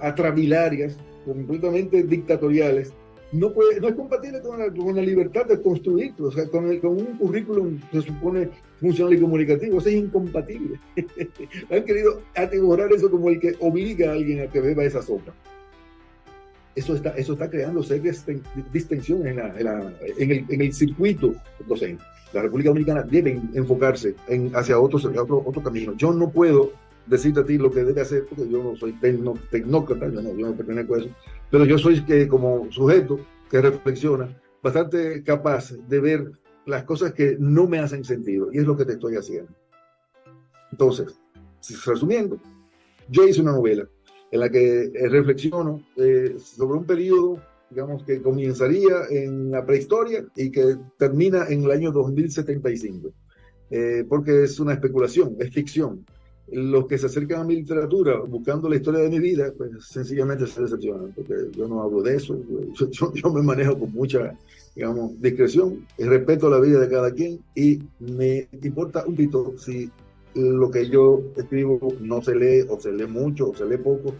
B: atrabilarias, completamente dictatoriales, no es compatible con la libertad de construir, o sea, con un currículum que se supone funcional y comunicativo. Eso es incompatible. Han querido atiborrar eso como el que obliga a alguien a que beba esa sopa. Eso está creando serias distensiones en el circuito docente. La República Dominicana debe enfocarse hacia otro camino. Yo no puedo decirte a ti lo que debe hacer, porque yo no soy tecnócrata, yo no pertenezco a eso, pero yo soy como sujeto que reflexiona, bastante capaz de ver las cosas que no me hacen sentido, y es lo que te estoy haciendo. Entonces, resumiendo, yo hice una novela en la que reflexiono sobre un periodo, digamos, que comenzaría en la prehistoria y que termina en el año 2075, porque es una especulación, es ficción. Los que se acercan a mi literatura buscando la historia de mi vida, pues sencillamente se decepcionan, porque yo no hablo de eso. Yo me manejo con mucha, digamos, discreción, y respeto la vida de cada quien, y me importa un pito si lo que yo escribo no se lee, o se lee mucho, o se lee poco.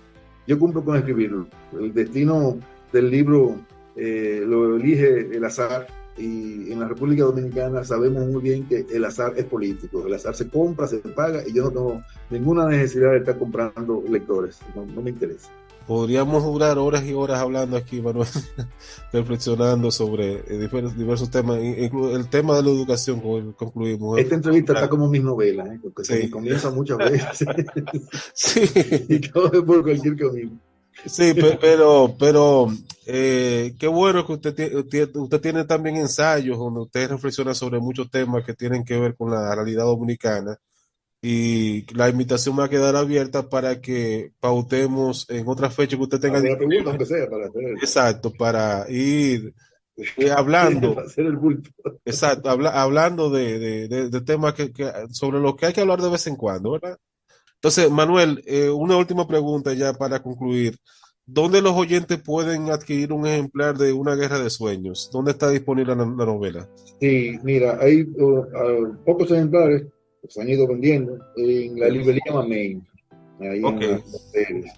B: Yo cumplo con escribirlo. El destino del libro lo elige el azar, y en la República Dominicana sabemos muy bien que el azar es político. El azar se compra, se paga, y yo no tengo ninguna necesidad de estar comprando lectores. No me interesa.
A: Podríamos durar horas y horas hablando aquí, Manuel, reflexionando sobre diversos temas, el tema de la educación, concluimos.
B: Esta entrevista está como mis novelas, porque se me comienza muchas veces.
A: Sí.
B: Y todo es por cualquier camino.
A: Sí, pero qué bueno que usted tiene también ensayos donde usted reflexiona sobre muchos temas que tienen que ver con la realidad dominicana, y la invitación va a quedar abierta para que pautemos en otra fecha que usted tenga.
B: La pregunta, aunque sea, para hacer
A: exacto, para ir hablando.
B: Para hacer el bulto.
A: Exacto, hablando de temas sobre los que hay que hablar de vez en cuando, ¿verdad? Entonces, Manuel, una última pregunta ya para concluir. ¿Dónde los oyentes pueden adquirir un ejemplar de Una Guerra de Sueños? ¿Dónde está disponible la novela?
B: Sí, mira, hay pocos ejemplares que se han ido vendiendo en la librería Mamey, ahí
A: Okay.
B: en las mujeres.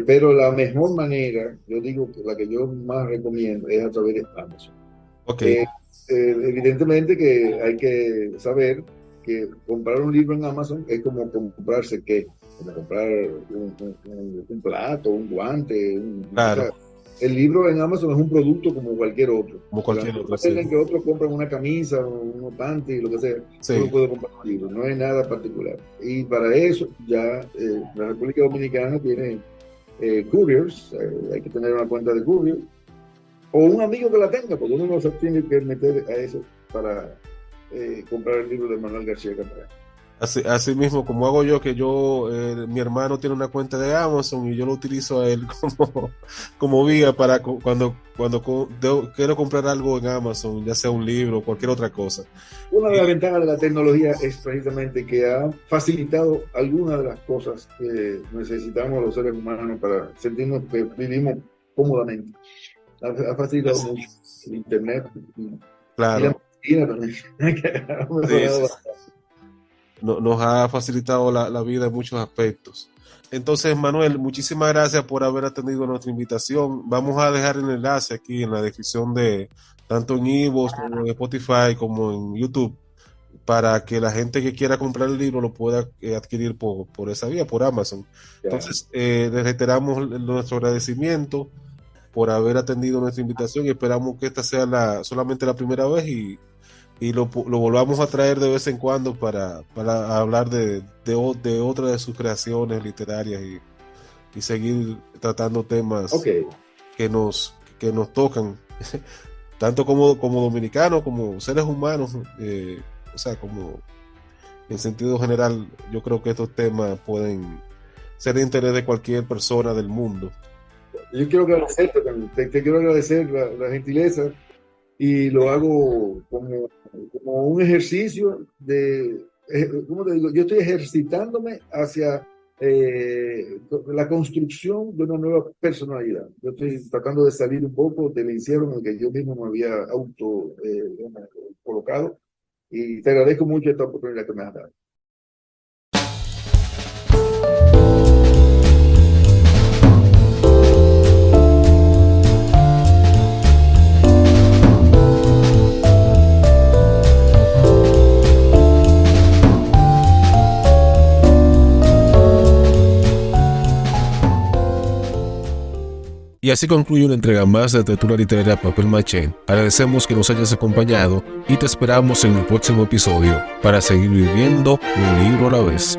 B: Pero la mejor manera, yo digo que la que yo más recomiendo, es a través de Amazon.
A: Okay.
B: Evidentemente que hay que saber que comprar un libro en Amazon es como comprarse qué, como comprar un plato, un guante,
A: Claro.
B: o sea, el libro en Amazon es un producto como cualquier otro.
A: Como cualquier otro.
B: Sí. En que otros compran una camisa, unos panties, lo que sea,
A: sí.
B: uno puede comprar un libro, no es nada particular. Y para eso ya la República Dominicana tiene couriers, hay que tener una cuenta de courier, o un amigo que la tenga, porque uno no se tiene que meter a eso para comprar el libro de Manuel García Caparrós.
A: Así mismo como hago yo, que mi hermano tiene una cuenta de Amazon y yo lo utilizo a él como vía para cuando quiero comprar algo en Amazon, ya sea un libro o cualquier otra cosa.
B: Una de las ventajas de la tecnología es precisamente que ha facilitado algunas de las cosas que necesitamos los seres humanos para sentirnos que vivimos cómodamente. Ha facilitado mucho. el internet y la
A: Claro.
B: medicina también. Ha mejorado bastante.
A: Nos ha facilitado la vida en muchos aspectos. Entonces, Manuel, muchísimas gracias por haber atendido nuestra invitación. Vamos a dejar el enlace aquí en la descripción de tanto en iVoox como en Spotify como en YouTube para que la gente que quiera comprar el libro lo pueda adquirir por esa vía, por Amazon.
B: Ya.
A: Entonces, les reiteramos nuestro agradecimiento por haber atendido nuestra invitación y esperamos que esta sea solamente la primera vez y lo volvamos a traer de vez en cuando para hablar de otra de sus creaciones literarias y seguir tratando temas
B: Ok,
A: que nos tocan, tanto como dominicanos, como seres humanos, o sea, como en sentido general, yo creo que estos temas pueden ser de interés de cualquier persona del mundo.
B: yo quiero agradecerte también. Te quiero agradecer la gentileza y lo hago como un ejercicio de, ¿cómo te digo? Yo estoy ejercitándome hacia la construcción de una nueva personalidad. Yo estoy tratando de salir un poco del encierro en el que yo mismo me había colocado y te agradezco mucho esta oportunidad que me has dado.
A: Y así concluye una entrega más de Textura Literaria Papel Maché. Agradecemos que nos hayas acompañado y te esperamos en el próximo episodio para seguir viviendo un libro a la vez.